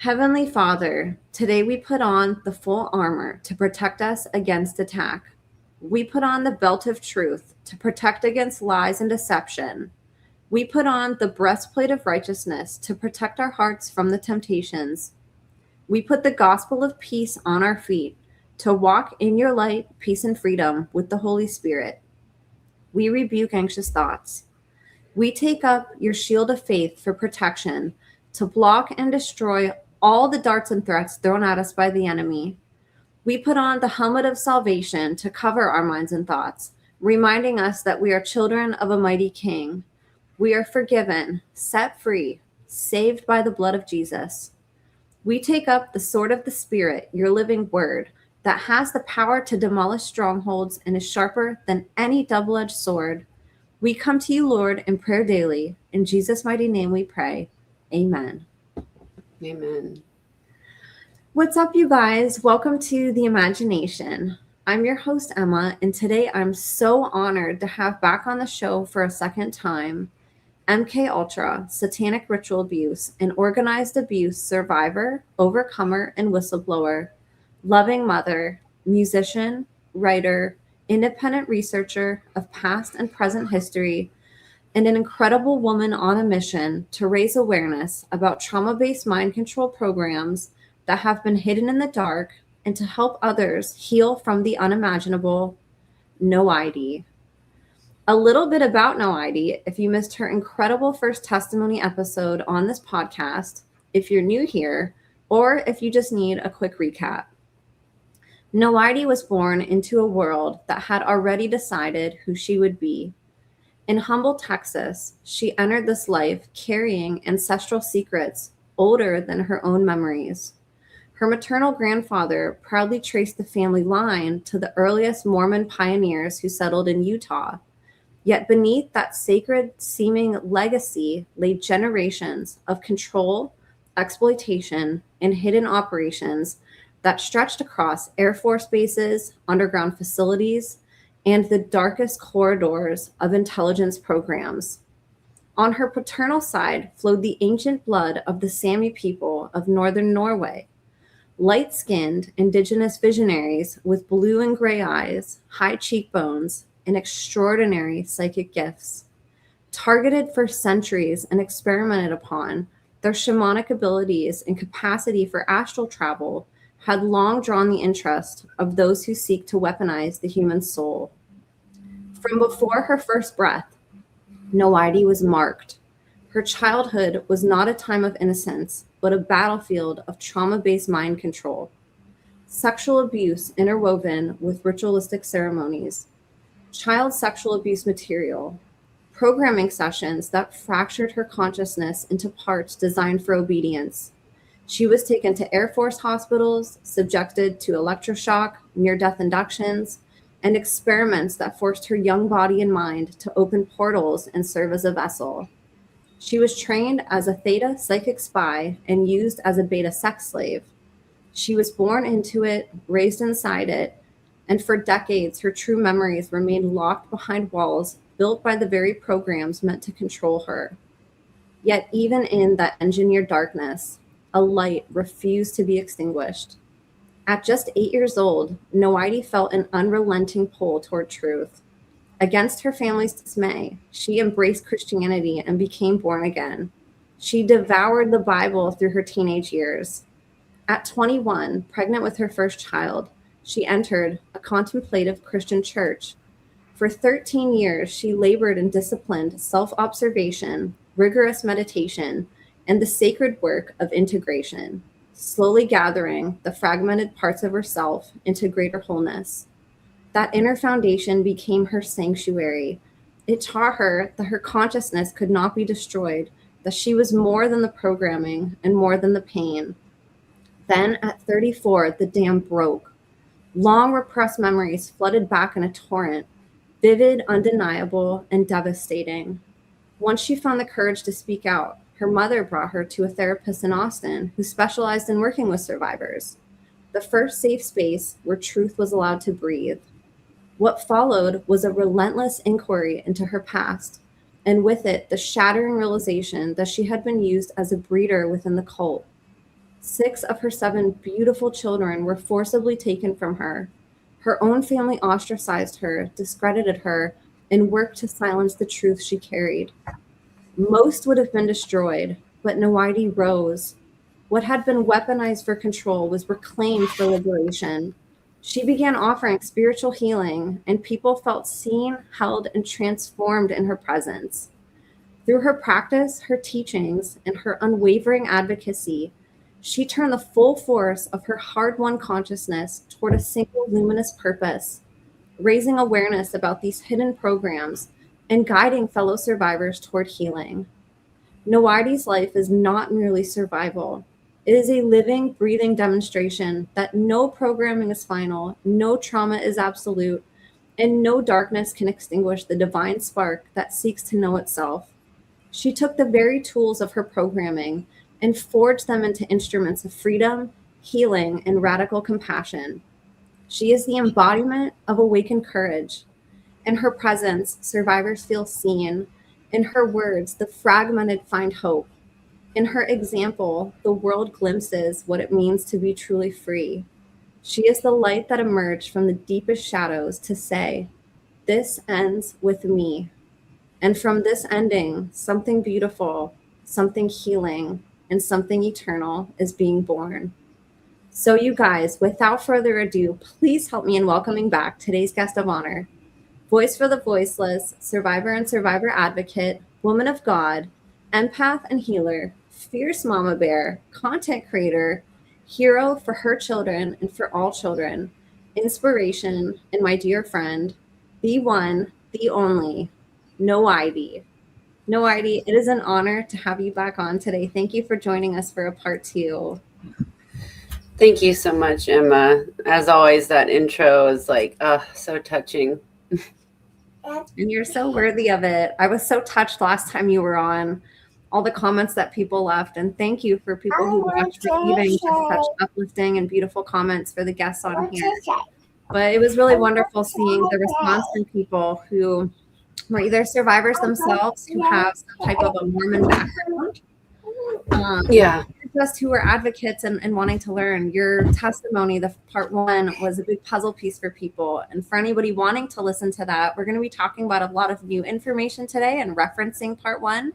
Heavenly Father, today we put on the full armor to protect us against attack. We put on the belt of truth to protect against lies and deception. We put on the breastplate of righteousness to protect our hearts from the temptations. We put the gospel of peace on our feet to walk in your light, peace, and freedom with the Holy Spirit. We rebuke anxious thoughts. We take up your shield of faith for protection to block and destroy all the darts and threats thrown at us by the enemy. We put on the helmet of salvation to cover our minds and thoughts, reminding us that we are children of a mighty King. We are forgiven, set free, saved by the blood of Jesus. We take up the sword of the Spirit, your living word, that has the power to demolish strongholds and is sharper than any double-edged sword. We come to you, Lord, in prayer daily. In Jesus' mighty name we pray. Amen. Amen. What's up, you guys? Welcome to The Imagination. I'm your host, Emma, and today I'm so honored to have back on the show for a second time MK Ultra, satanic ritual abuse, and organized abuse survivor, overcomer, and whistleblower, loving mother, musician, writer, independent researcher of past and present history, and an incredible woman on a mission to raise awareness about trauma-based mind control programs that have been hidden in the dark and to help others heal from the unimaginable, Noaidi. A little bit about Noaidi, if you missed her incredible first testimony episode on this podcast, if you're new here, or if you just need a quick recap. Noaidi was born into a world that had already decided who she would be. In Humble, Texas, she entered this life carrying ancestral secrets older than her own memories. Her maternal grandfather proudly traced the family line to the earliest Mormon pioneers who settled in Utah. Yet beneath that sacred-seeming legacy lay generations of control, exploitation, and hidden operations that stretched across Air Force bases, underground facilities, and the darkest corridors of intelligence programs. On her paternal side flowed the ancient blood of the Sami people of northern Norway, light-skinned indigenous visionaries with blue and gray eyes, high cheekbones, and extraordinary psychic gifts. Targeted for centuries and experimented upon, their shamanic abilities and capacity for astral travel had long drawn the interest of those who seek to weaponize the human soul. From before her first breath, Noaidi was marked. Her childhood was not a time of innocence, but a battlefield of trauma-based mind control. Sexual abuse interwoven with ritualistic ceremonies, child sexual abuse material, programming sessions that fractured her consciousness into parts designed for obedience. She was taken to Air Force hospitals, subjected to electroshock, near-death inductions, and experiments that forced her young body and mind to open portals and serve as a vessel. She was trained as a theta psychic spy and used as a beta sex slave. She was born into it, raised inside it, and for decades her true memories remained locked behind walls built by the very programs meant to control her. Yet even in that engineered darkness, a light refused to be extinguished. At just 8 years old, Noaidi felt an unrelenting pull toward truth. Against her family's dismay, she embraced Christianity and became born again. She devoured the Bible through her teenage years. At 21, pregnant with her first child, she entered a contemplative Christian church. For 13 years, she labored in disciplined self-observation, rigorous meditation, and the sacred work of integration, slowly gathering the fragmented parts of herself into greater wholeness. That inner foundation became her sanctuary. It taught her that her consciousness could not be destroyed, that she was more than the programming and more than the pain. Then at 34, the dam broke. Long repressed memories flooded back in a torrent, vivid, undeniable, and devastating. Once she found the courage to speak out, her mother brought her to a therapist in Austin who specialized in working with survivors, the first safe space where truth was allowed to breathe. What followed was a relentless inquiry into her past, and with it, the shattering realization that she had been used as a breeder within the cult. 6 of her 7 beautiful children were forcibly taken from her. Her own family ostracized her, discredited her, and worked to silence the truth she carried. Most would have been destroyed, but Noaidi rose. What had been weaponized for control was reclaimed for liberation. She began offering spiritual healing, and people felt seen, held, and transformed in her presence. Through her practice, her teachings, and her unwavering advocacy, she turned the full force of her hard won consciousness toward a single luminous purpose, raising awareness about these hidden programs and guiding fellow survivors toward healing. Noaidi's life is not merely survival. It is a living, breathing demonstration that no programming is final, no trauma is absolute, and no darkness can extinguish the divine spark that seeks to know itself. She took the very tools of her programming and forged them into instruments of freedom, healing, and radical compassion. She is the embodiment of awakened courage. In her presence, survivors feel seen. In her words, the fragmented find hope. In her example, the world glimpses what it means to be truly free. She is the light that emerged from the deepest shadows to say, "This ends with me." And from this ending, something beautiful, something healing, and something eternal is being born. So, you guys, without further ado, please help me in welcoming back today's guest of honor, voice for the voiceless, survivor and survivor advocate, woman of God, empath and healer, fierce mama bear, content creator, hero for her children and for all children, inspiration, and my dear friend, the one, the only, Noaidi. Noaidi, it is an honor to have you back on today. Thank you for joining us for a part 2. Thank you so much, Emma. As always, that intro is like, so touching. And you're so worthy of it. I was so touched last time you were on, all the comments that people left. And thank you for people who watched for leaving just such uplifting and beautiful comments for the guests on here. But it was really wonderful seeing the response from people who were either survivors themselves who have some type of a Mormon background, Yeah. just who are advocates and wanting to learn. Your testimony, the part 1, was a big puzzle piece for people. And for anybody wanting to listen to that, we're going to be talking about a lot of new information today and referencing part 1.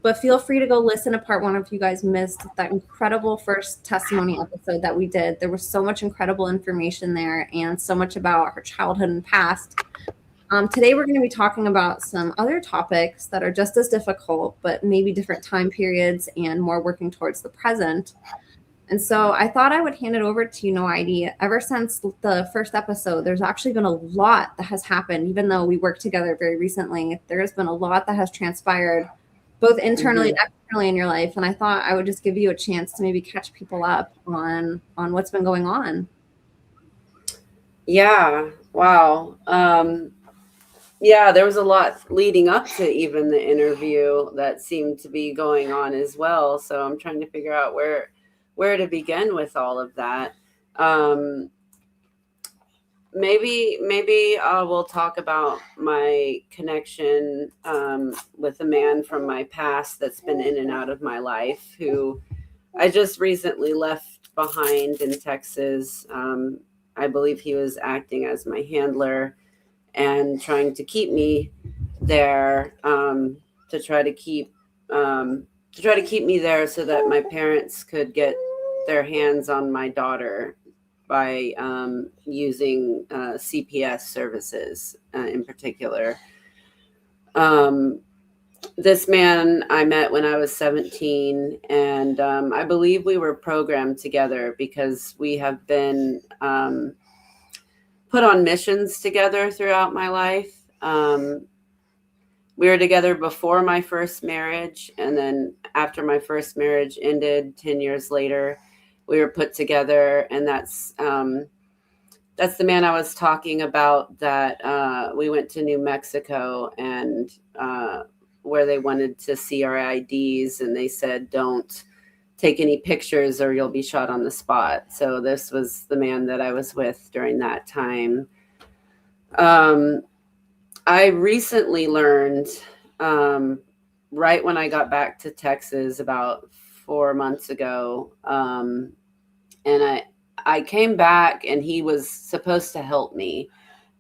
But feel free to go listen to part 1 if you guys missed that incredible first testimony episode that we did. There was so much incredible information there and so much about her childhood and past. Today, we're going to be talking about some other topics that are just as difficult, but maybe different time periods and more working towards the present. And so I thought I would hand it over to you, Noaidi. Ever since the first episode, there's actually been a lot that has happened, even though we worked together very recently. There has been a lot that has transpired, both internally and externally in your life. And I thought I would just give you a chance to maybe catch people up on what's been going on. Yeah. Wow. Yeah, there was a lot leading up to even the interview that seemed to be going on as well. So I'm trying to figure out where to begin with all of that. Maybe we'll talk about my connection with a man from my past that's been in and out of my life, who I just recently left behind in Texas. I believe he was acting as my handler and trying to keep me there, to try to keep me there so that my parents could get their hands on my daughter by using CPS services in particular. This man I met when I was 17, and I believe we were programmed together because we have been put on missions together throughout my life. We were together before my first marriage, and then after my first marriage ended 10 years later, we were put together. And that's the man I was talking about, that we went to New Mexico, and where they wanted to see our IDs, and they said, "Don't take any pictures or you'll be shot on the spot." So this was the man that I was with during that time. I recently learned, right when I got back to Texas about 4 months ago. And I came back, and he was supposed to help me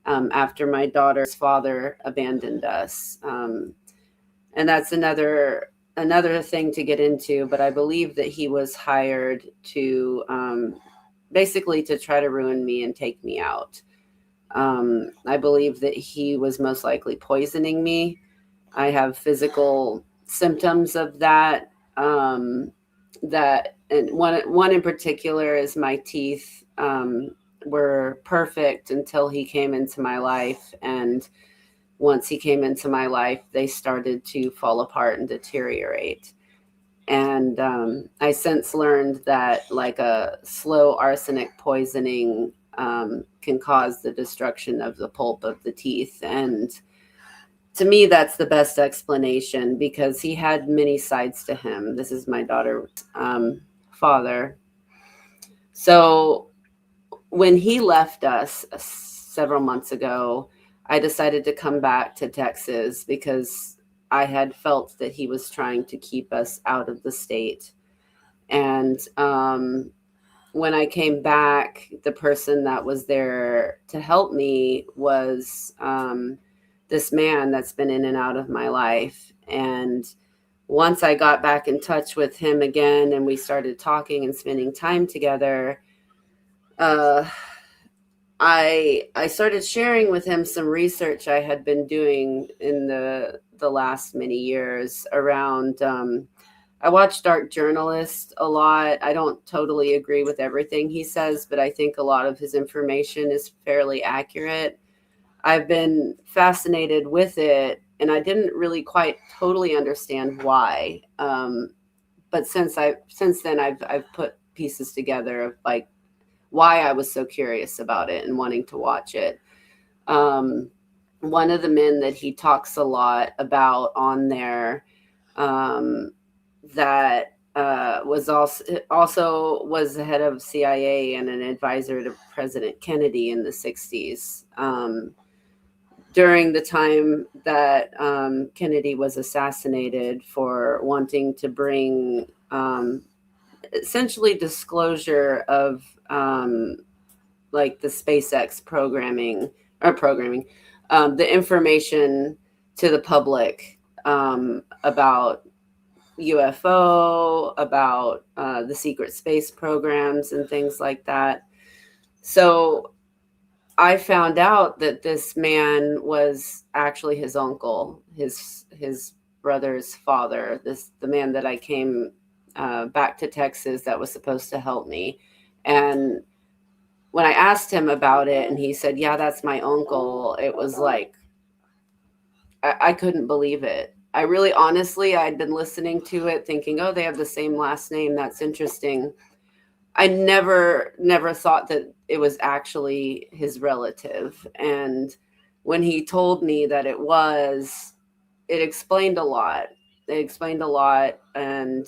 after my daughter's father abandoned us. And that's another thing to get into, but I believe that he was hired to basically to try to ruin me and take me out. I believe that he was most likely poisoning me. I have physical symptoms of that. And one in particular is my teeth were perfect until he came into my life, and once he came into my life, they started to fall apart and deteriorate. And I since learned that like a slow arsenic poisoning can cause the destruction of the pulp of the teeth. And to me, that's the best explanation, because he had many sides to him. This is my daughter's father. So when he left us several months ago, I decided to come back to Texas because I had felt that he was trying to keep us out of the state. And when I came back, the person that was there to help me was this man that's been in and out of my life. And once I got back in touch with him again and we started talking and spending time together, I started sharing with him some research I had been doing in the last many years around. I watch Dark Journalist a lot. I don't totally agree with everything he says, but I think a lot of his information is fairly accurate. I've been fascinated with it, and I didn't really quite totally understand why. But since then, I've put pieces together of like why I was so curious about it and wanting to watch it. One of the men that he talks a lot about on there that was also was the head of CIA and an advisor to President Kennedy in the 60s. During the time that Kennedy was assassinated, for wanting to bring essentially disclosure of like the SpaceX programming, the information to the public about UFO, about the secret space programs and things like that. So I found out that this man was actually his uncle, his brother's father, the man that I came back to Texas that was supposed to help me. And when I asked him about it and he said, yeah, that's my uncle, it was like, I couldn't believe it. I really, honestly, I'd been listening to it thinking, oh, they have the same last name. That's interesting. I never thought that it was actually his relative. And when he told me that it was, it explained a lot. It explained a lot. And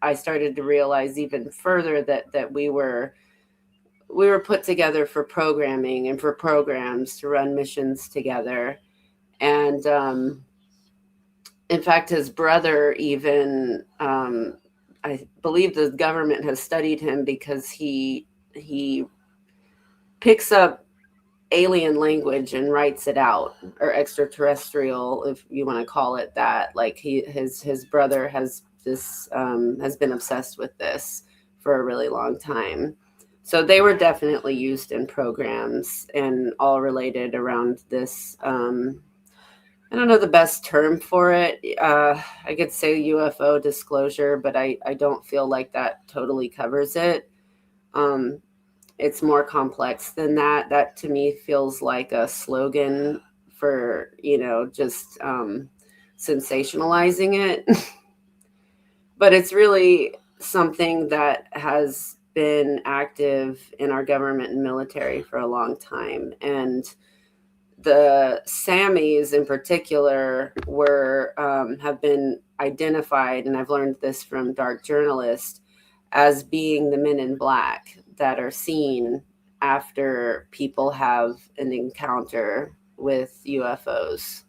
I started to realize even further that we were put together for programming and for programs to run missions together. And in fact, his brother even, I believe the government has studied him because he picks up alien language and writes it out, or extraterrestrial, if you want to call it that. Like his brother has been obsessed with this for a really long time. So they were definitely used in programs and all related around this. I don't know the best term for it. I could say UFO disclosure, but I don't feel like that totally covers it. It's more complex than that. That to me feels like a slogan for, just sensationalizing it. But it's really something that has been active in our government and military for a long time. And the Samis in particular have been identified, and I've learned this from Dark Journalist, as being the men in black that are seen after people have an encounter with UFOs.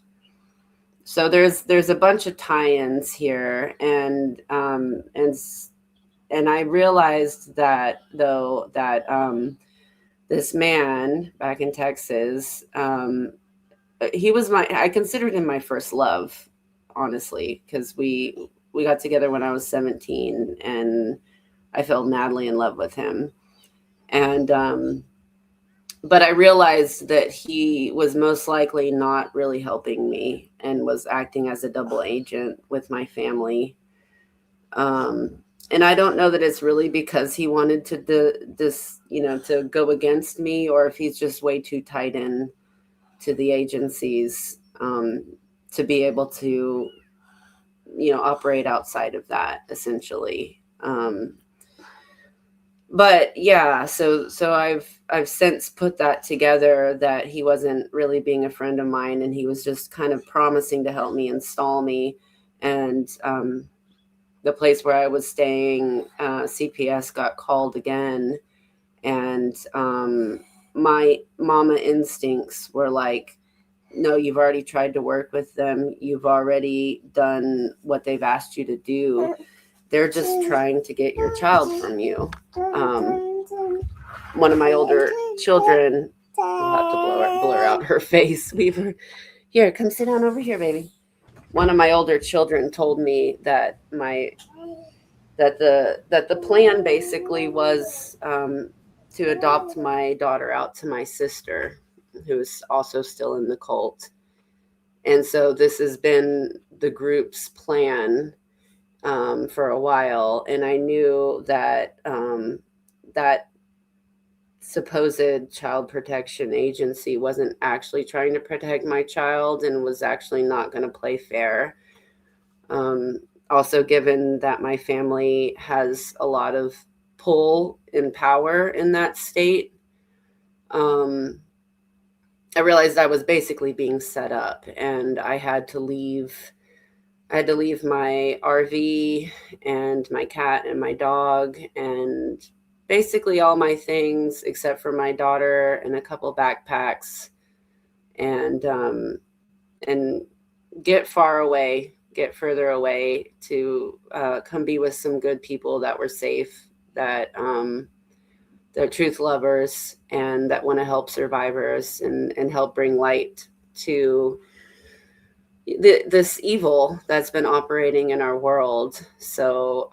So there's a bunch of tie-ins here, and I realized that though that this man back in Texas, he was I considered him my first love, honestly, because we got together when I was 17, and I fell madly in love with him. And but I realized that he was most likely not really helping me and was acting as a double agent with my family. And I don't know that it's really because he wanted to to go against me, or if he's just way too tied in to the agencies, to be able to operate outside of that, essentially. But yeah, so I've since put that together, that he wasn't really being a friend of mine, and he was just kind of promising to help me install me. And the place where I was staying, CPS got called again, and my mama instincts were like, no, you've already tried to work with them. You've already done what they've asked you to do. They're just trying to get your child from you. One of my older children, we'll have to blur out her face. Weaver, here, come sit down over here, baby. One of my older children told me that the plan basically was, to adopt my daughter out to my sister, who is also still in the cult. And so this has been the group's plan, for a while. And I knew that that supposed child protection agency wasn't actually trying to protect my child, and was actually not going to play fair. Also, given that my family has a lot of pull and power in that state, I realized I was basically being set up, and I had to leave my RV and my cat and my dog, and basically all my things except for my daughter and a couple backpacks, and get further away, to come be with some good people that were safe, that they're truth lovers, and that want to help survivors, and help bring light to this evil that's been operating in our world. So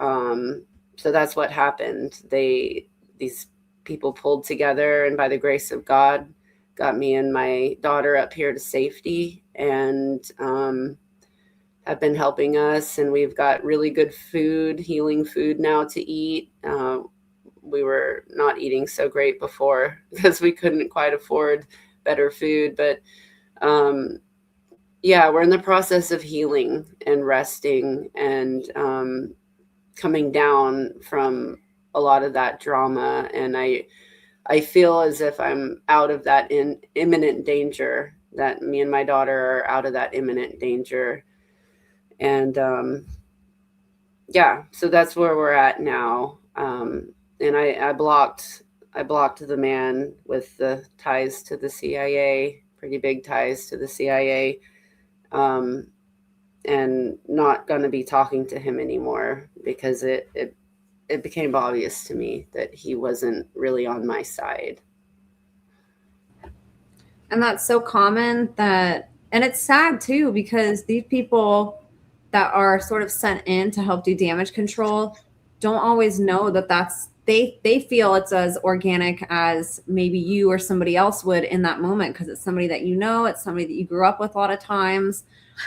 that's what happened. These people pulled together, and by the grace of God, got me and my daughter up here to safety, and have been helping us. And we've got really good food, healing food now to eat. We were not eating so great before because we couldn't quite afford better food, but yeah, we're in the process of healing and resting, and coming down from a lot of that drama. And I feel as if I'm out of that imminent danger, that me and my daughter are out of that imminent danger. And yeah, so that's where we're at now. And I blocked the man with the ties to the CIA, pretty big ties to the CIA, and not going to be talking to him anymore, because it became obvious to me that he wasn't really on my side. And that's so common, and it's sad too, because these people that are sort of sent in to help do damage control don't always know that they feel it's as organic as maybe you or somebody else would in that moment, because it's somebody that it's somebody that you grew up with a lot of times,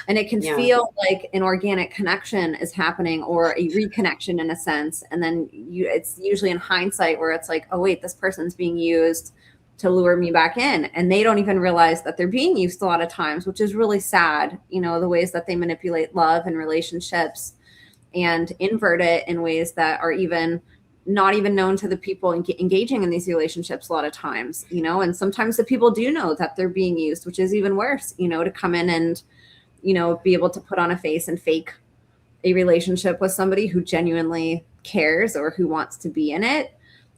and it can feel like an organic connection is happening, or a reconnection in a sense. And then it's usually in hindsight where it's like, oh wait, this person's being used to lure me back in, and they don't even realize that they're being used a lot of times, which is really sad. The ways that they manipulate love and relationships, and invert it in ways that are even not even known to the people engaging in these relationships a lot of times. And sometimes the people do know that they're being used, which is even worse, to come in and be able to put on a face and fake a relationship with somebody who genuinely cares or who wants to be in it.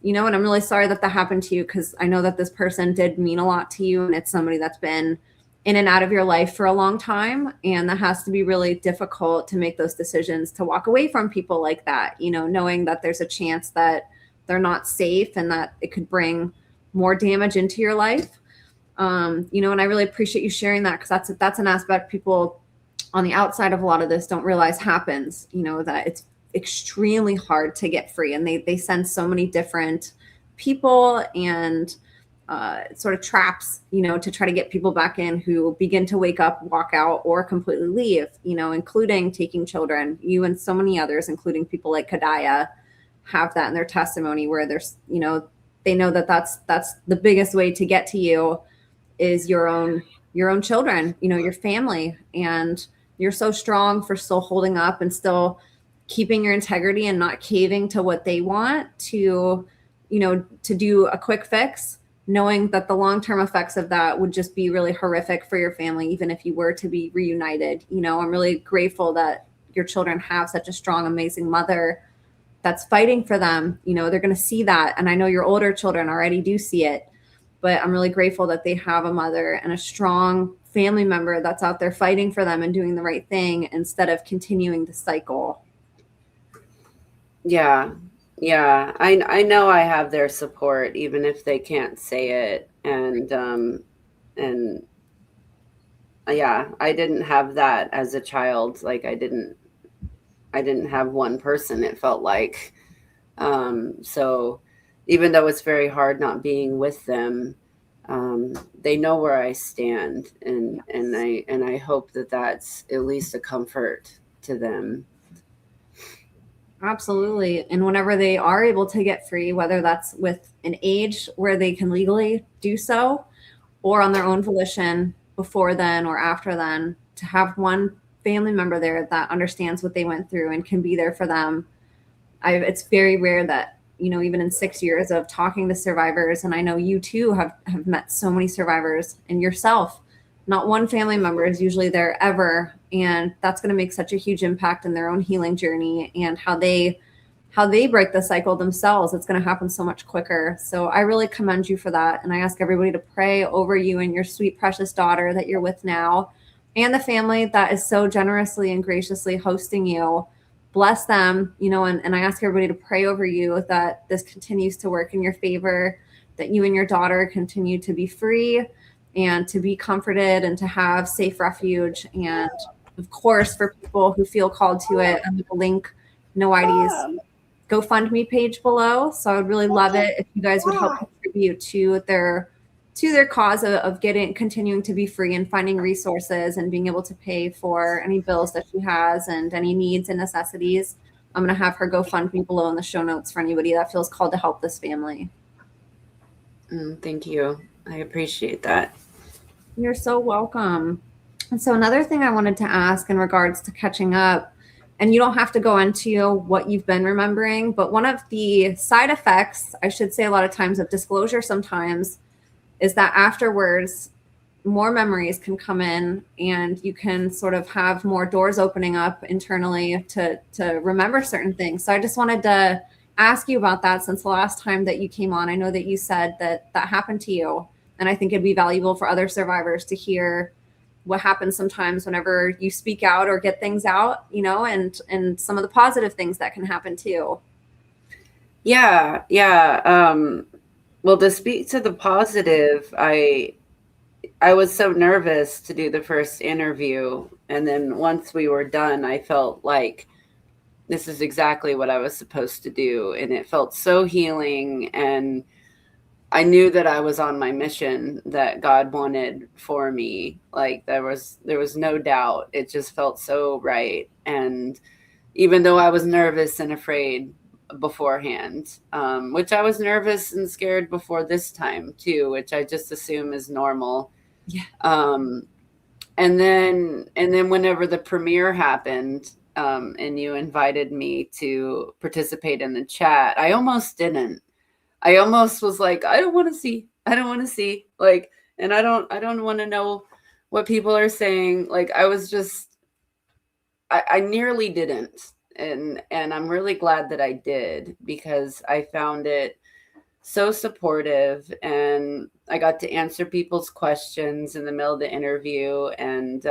And I'm really sorry that happened to you, because I know that this person did mean a lot to you, and it's somebody that's been in and out of your life for a long time. And that has to be really difficult to make those decisions to walk away from people like that, you know, knowing that there's a chance that they're not safe and that it could bring more damage into your life. You know, and I really appreciate you sharing that, because that's an aspect people on the outside of a lot of this don't realize happens, you know, that it's extremely hard to get free. And they send so many different people and sort of traps, you know, to try to get people back in who begin to wake up, walk out, or completely leave, you know, including taking children. You and so many others, including people like Kadaya, have that in their testimony, where there's, you know, they know that that's the biggest way to get to you is your own children, you know, your family. And you're so strong for still holding up and still keeping your integrity and not caving to what they want to, you know, to do a quick fix, knowing that the long-term effects of that would just be really horrific for your family, even if you were to be reunited. You know, I'm really grateful that your children have such a strong, amazing mother that's fighting for them. You know, they're going to see that. And I know your older children already do see it, but I'm really grateful that they have a mother and a strong family member that's out there fighting for them and doing the right thing instead of continuing the cycle. Yeah. Yeah. I know I have their support, even if they can't say it. And yeah, I didn't have that as a child. Like I didn't have one person, it felt like. So even though it's very hard not being with them, they know where I stand, and I hope that that's at least a comfort to them. Absolutely. And whenever they are able to get free, whether that's with an age where they can legally do so or on their own volition before then or after then, to have one family member there that understands what they went through and can be there for them. It's very rare that, you know, even in 6 years of talking to survivors, and I know you too have met so many survivors, and yourself, not one family member is usually there ever. And that's going to make such a huge impact in their own healing journey and how they break the cycle themselves. It's going to happen so much quicker. So I really commend you for that. And I ask everybody to pray over you and your sweet, precious daughter that you're with now, and the family that is so generously and graciously hosting you. Bless them, you know, and I ask everybody to pray over you that this continues to work in your favor, that you and your daughter continue to be free and to be comforted and to have safe refuge. And of course, for people who feel called to it, I'm going to link Noaidi's GoFundMe page below. So I would really love it if you guys would help contribute to their cause of continuing to be free and finding resources and being able to pay for any bills that she has and any needs and necessities. I'm going to have her GoFundMe below in the show notes for anybody that feels called to help this family. Thank you. I appreciate that. You're so welcome. And so another thing I wanted to ask in regards to catching up, and you don't have to go into what you've been remembering, but one of the side effects, I should say a lot of times, of disclosure sometimes is that afterwards more memories can come in and you can sort of have more doors opening up internally to remember certain things. So I just wanted to ask you about that, since the last time that you came on, I know that you said that happened to you. And I think it'd be valuable for other survivors to hear what happens sometimes whenever you speak out or get things out, you know, and some of the positive things that can happen too. Yeah. Yeah. Well, to speak to the positive, I was so nervous to do the first interview. And then once we were done, I felt like this is exactly what I was supposed to do. And it felt so healing. And I knew that I was on my mission that God wanted for me. Like there was no doubt. It just felt so right. And even though I was nervous and afraid beforehand, which I was nervous and scared before this time too, which I just assume is normal. Yeah. And then whenever the premiere happened, and you invited me to participate in the chat, I almost didn't. I almost was like, I don't want to see, like, and I don't want to know what people are saying. Like, I was just, I nearly didn't. And I'm really glad that I did, because I found it so supportive, and I got to answer people's questions in the middle of the interview. And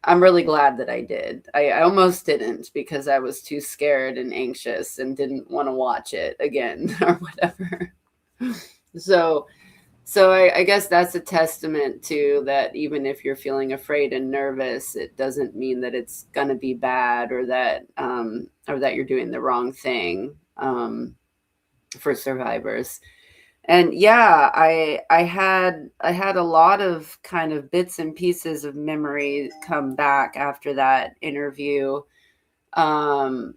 I'm really glad that I did. I almost didn't because I was too scared and anxious and didn't want to watch it again or whatever. So, I guess that's a testament to that. Even if you're feeling afraid and nervous, it doesn't mean that it's gonna be bad, or that you're doing the wrong thing, for survivors. And yeah, I had a lot of kind of bits and pieces of memory come back after that interview. Um,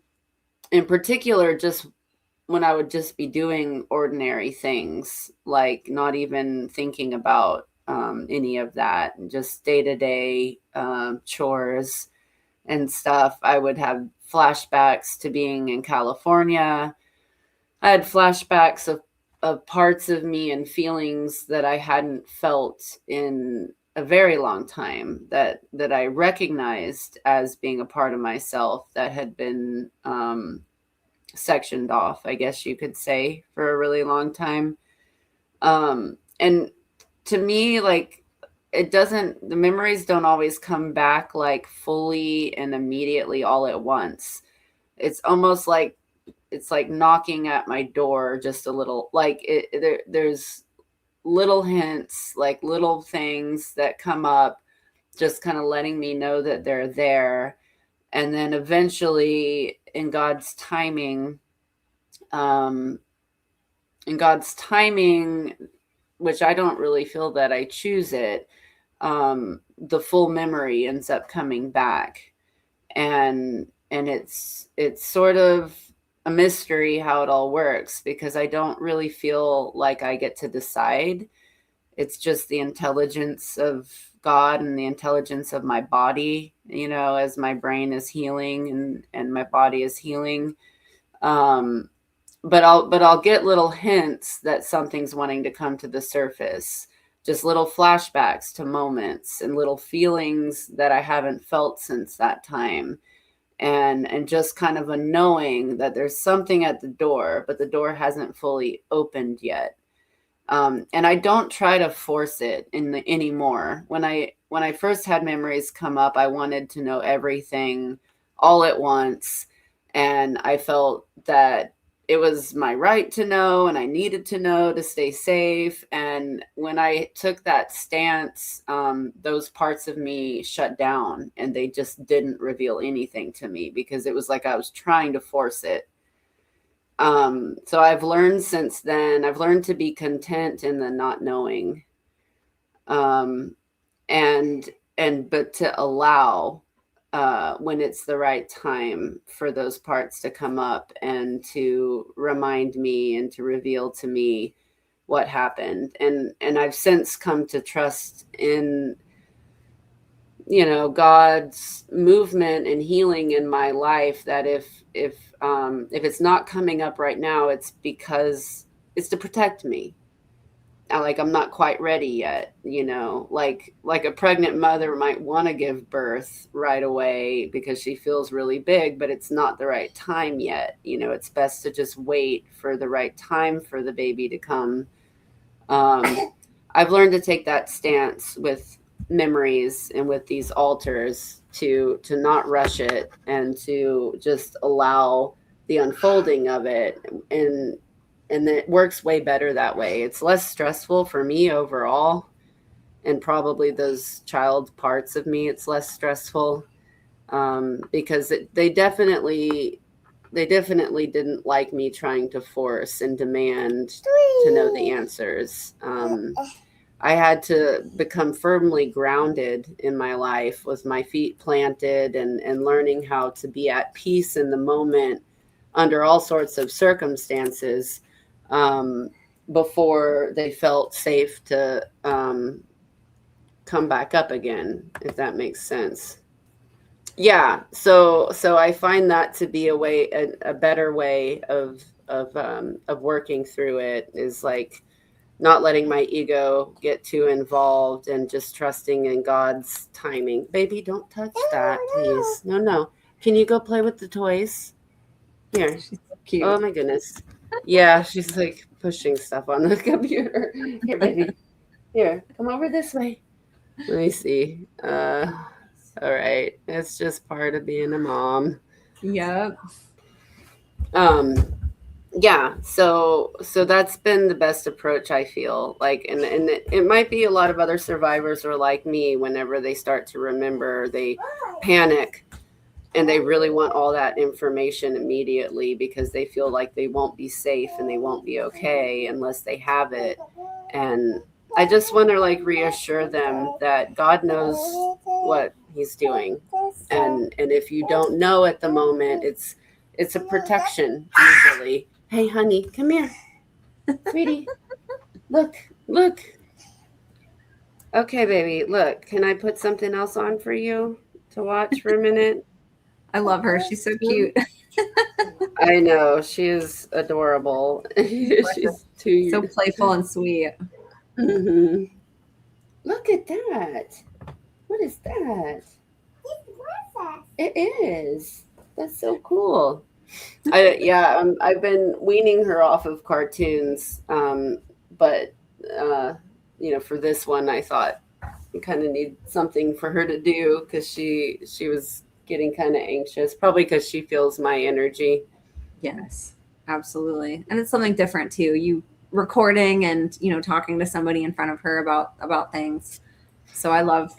in particular, just when I would just be doing ordinary things, like not even thinking about any of that, just day to day chores and stuff. I would have flashbacks to being in California. I had flashbacks of parts of me and feelings that I hadn't felt in a very long time, that I recognized as being a part of myself that had been sectioned off, I guess you could say, for a really long time. And to me, like, the memories don't always come back like fully and immediately all at once. It's almost like it's like knocking at my door just a little, like there's little hints, like little things that come up, just kind of letting me know that they're there. And then eventually, um in God's timing, which I don't really feel that I choose it, the full memory ends up coming back. And it's sort of a mystery how it all works, because I don't really feel like I get to decide. It's just the intelligence of God and the intelligence of my body, as my brain is healing and my body is healing. Um, but I'll get little hints that something's wanting to come to the surface. Just little flashbacks to moments and little feelings that I haven't felt since that time. And just kind of a knowing that there's something at the door, but the door hasn't fully opened yet. And I don't try to force it anymore. When I first had memories come up, I wanted to know everything all at once, and I felt that it was my right to know, and I needed to know to stay safe. And when I took that stance, those parts of me shut down, and they just didn't reveal anything to me, because it was like I was trying to force it. So I've learned since then, I've learned to be content in the not knowing. Um, and but to allow, when it's the right time for those parts to come up and to remind me and to reveal to me what happened. And I've since come to trust in, God's movement and healing in my life, that if it's not coming up right now, it's because it's to protect me. Like, I'm not quite ready yet, like a pregnant mother might want to give birth right away because she feels really big, but it's not the right time yet. It's best to just wait for the right time for the baby to come. I've learned to take that stance with memories and with these altars, to not rush it, and to just allow the unfolding of it. And it works way better that way. It's less stressful for me overall, and probably those child parts of me, it's less stressful, because they definitely didn't like me trying to force and demand to know the answers. I had to become firmly grounded in my life, with my feet planted, and learning how to be at peace in the moment under all sorts of circumstances, um, before they felt safe to come back up again, if that makes sense. Yeah, so I find that to be a better way of working through it, is like not letting my ego get too involved, and just trusting in God's timing. Baby, don't touch that, please. No. Can you go play with the toys? Here. She's so cute. Oh my goodness. Yeah, she's like pushing stuff on the computer. Here, baby. Here, come over this way. Let me see. All right. It's just part of being a mom. Yep. Um, yeah, so that's been the best approach, I feel like, and it might be a lot of other survivors are like me. Whenever they start to remember, they panic and they really want all that information immediately because they feel like they won't be safe and they won't be okay unless they have it. And I just want to like reassure them that God knows what he's doing. And if you don't know at the moment, it's a protection usually. Hey honey, come here. Sweetie. Look, look. Okay, baby, look. Can I put something else on for you to watch for a minute? I love her. She's so cute. I know, she is adorable. She's So 2 years. playful and sweet. Hmm. Look at that. What is that? It is. That's so cool. I've been weaning her off of cartoons, but uh, for this one, I thought I kind of need something for her to do because she was getting kind of anxious, probably because she feels my energy. Yes, absolutely. And it's something different too. You recording and, talking to somebody in front of her about things. So I love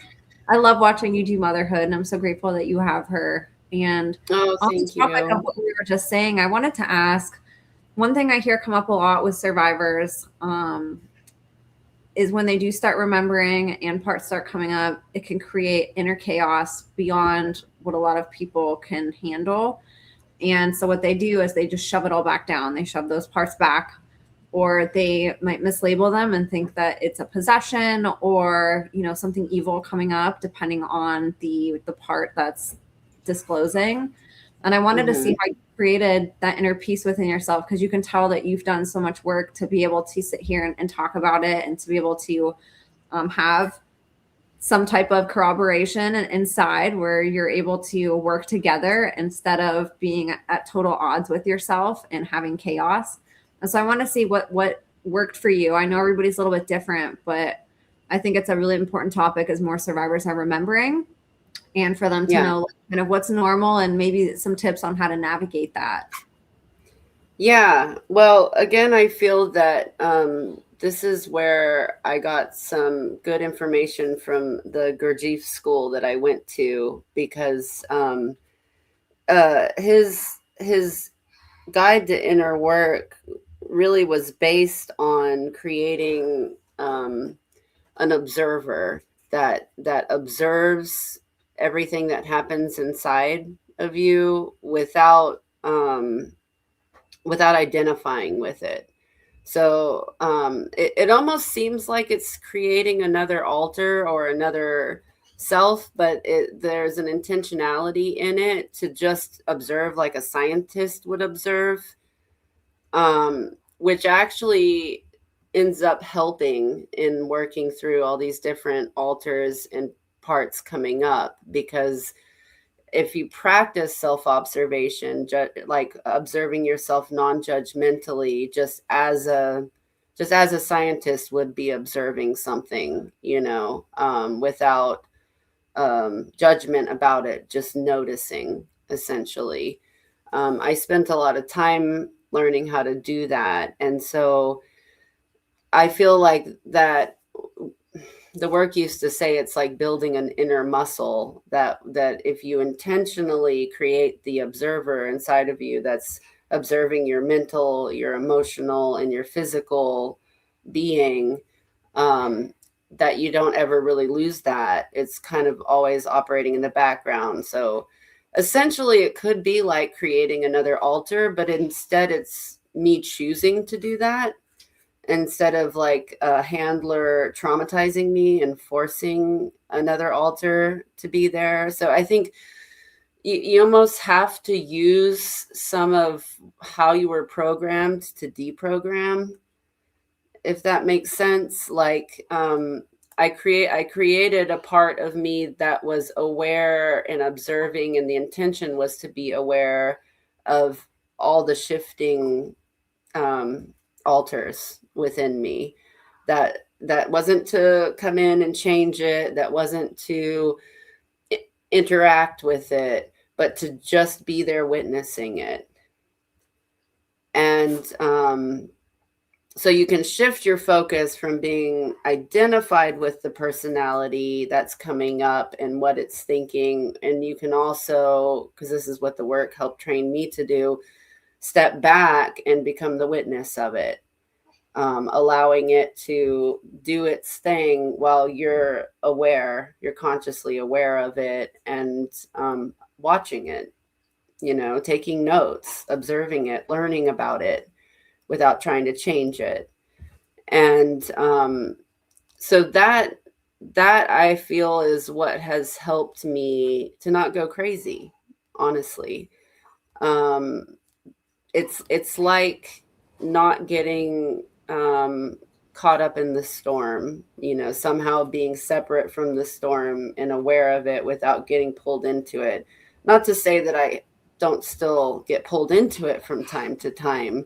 watching you do motherhood, and I'm so grateful that you have her. And Oh, on the thank topic of you. what we were just saying, I wanted to ask, one thing I hear come up a lot with survivors, is when they do start remembering and parts start coming up, it can create inner chaos beyond what a lot of people can handle. And so what they do is they just shove it all back down. They shove those parts back, or they might mislabel them and think that it's a possession or, something evil coming up, depending on the part that's disclosing. And I wanted to see Hmm. how you created that inner peace within yourself, because you can tell that you've done so much work to be able to sit here and talk about it, and to be able to have some type of corroboration inside where you're able to work together instead of being at total odds with yourself and having chaos. And so I want to see what worked for you. I know everybody's a little bit different, but I think it's a really important topic as more survivors are remembering, and for them to Yeah. know kind of what's normal and maybe some tips on how to navigate that. Yeah. Well, again, I feel that this is where I got some good information from the Gurdjieff school that I went to because his guide to inner work really was based on creating an observer that observes everything that happens inside of you without identifying with it. So it almost seems like it's creating another alter or another self, but there's an intentionality in it to just observe like a scientist would observe, which actually ends up helping in working through all these different alters and parts coming up because if you practice self-observation, like observing yourself non-judgmentally, just as a scientist would be observing something, without judgment about it, just noticing, essentially. I spent a lot of time learning how to do that, and so I feel like that the work used to say it's like building an inner muscle that if you intentionally create the observer inside of you that's observing your mental, your emotional, and your physical being, that you don't ever really lose that. It's kind of always operating in the background. So essentially it could be like creating another altar, but instead it's me choosing to do that instead of like a handler traumatizing me and forcing another alter to be there. So I think you almost have to use some of how you were programmed to deprogram, if that makes sense. Like I created a part of me that was aware and observing, and the intention was to be aware of all the shifting altars within me. That wasn't to come in and change it, that wasn't to interact with it, but to just be there witnessing it. And so you can shift your focus from being identified with the personality that's coming up and what it's thinking. And you can also, because this is what the work helped train me to do, step back and become the witness of it, allowing it to do its thing while you're aware, you're consciously aware of it, and watching it, taking notes, observing it, learning about it without trying to change it. And so that I feel is what has helped me to not go crazy, honestly. It's like not getting caught up in the storm, somehow being separate from the storm and aware of it without getting pulled into it. Not to say that I don't still get pulled into it from time to time,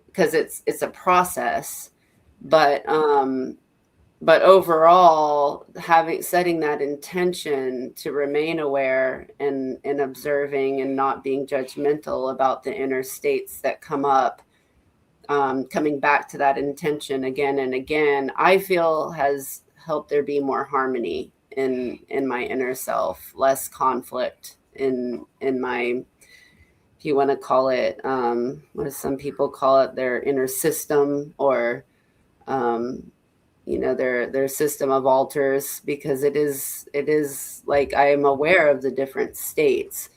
because it's a process, but overall, setting that intention to remain aware and observing and not being judgmental about the inner states that come up, coming back to that intention again and again, I feel has helped there be more harmony in my inner self, less conflict in my, if you want to call it, what do some people call it, their inner system, or their system of altars, because it is like I am aware of the different states,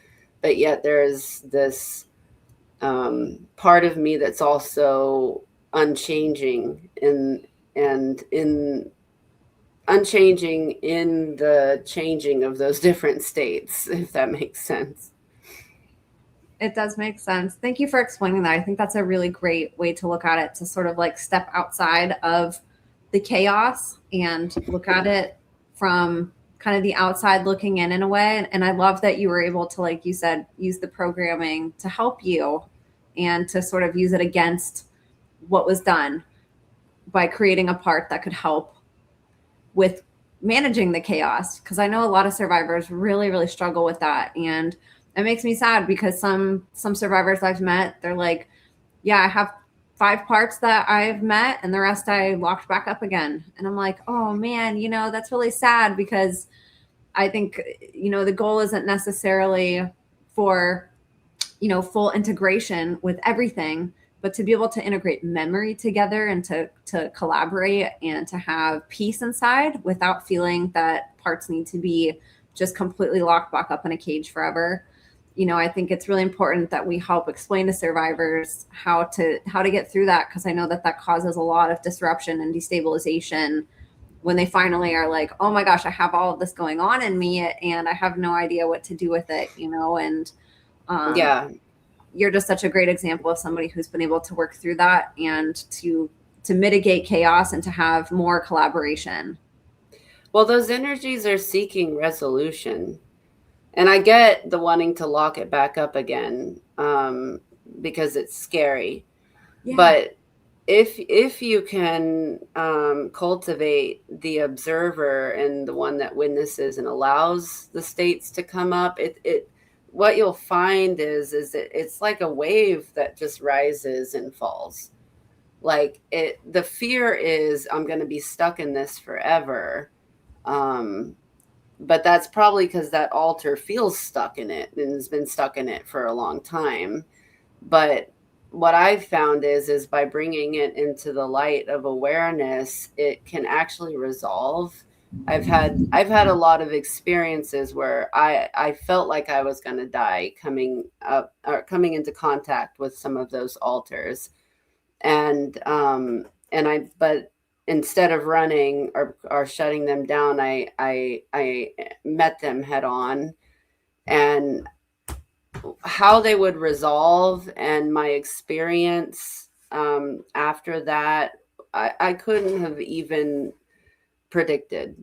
but yet there's this part of me that's also unchanging unchanging in the changing of those different states, if that makes sense. It does make sense. Thank you for explaining that. I think that's a really great way to look at it, to sort of like step outside of the chaos and look at it from kind of the outside looking in a way. And I love that you were able to, like you said, use the programming to help you and to sort of use it against what was done by creating a part that could help with managing the chaos. Because I know a lot of survivors really, really struggle with that. And it makes me sad, because some survivors I've met, they're like, yeah, I have 5 parts that I've met and the rest I locked back up again. And I'm like, oh man, that's really sad, because I think, the goal isn't necessarily for, full integration with everything, but to be able to integrate memory together and to collaborate and to have peace inside without feeling that parts need to be just completely locked back up in a cage forever. I think it's really important that we help explain to survivors how to get through that, because I know that causes a lot of disruption and destabilization when they finally are like, oh my gosh, I have all of this going on in me and I have no idea what to do with it, and Yeah. You're just such a great example of somebody who's been able to work through that and to mitigate chaos and to have more collaboration. Well, those energies are seeking resolution. And I get the wanting to lock it back up again, because it's scary. Yeah. But if you can cultivate the observer and the one that witnesses and allows the states to come up, it what you'll find is it's like a wave that just rises and falls. Like the fear is, I'm going to be stuck in this forever. But that's probably because that altar feels stuck in it and has been stuck in it for a long time. But what I've found is by bringing it into the light of awareness, it can actually resolve. I've had a lot of experiences where I felt like I was going to die coming into contact with some of those altars, and but instead of running or shutting them down, I met them head on, and how they would resolve and my experience after that, I couldn't have even predicted.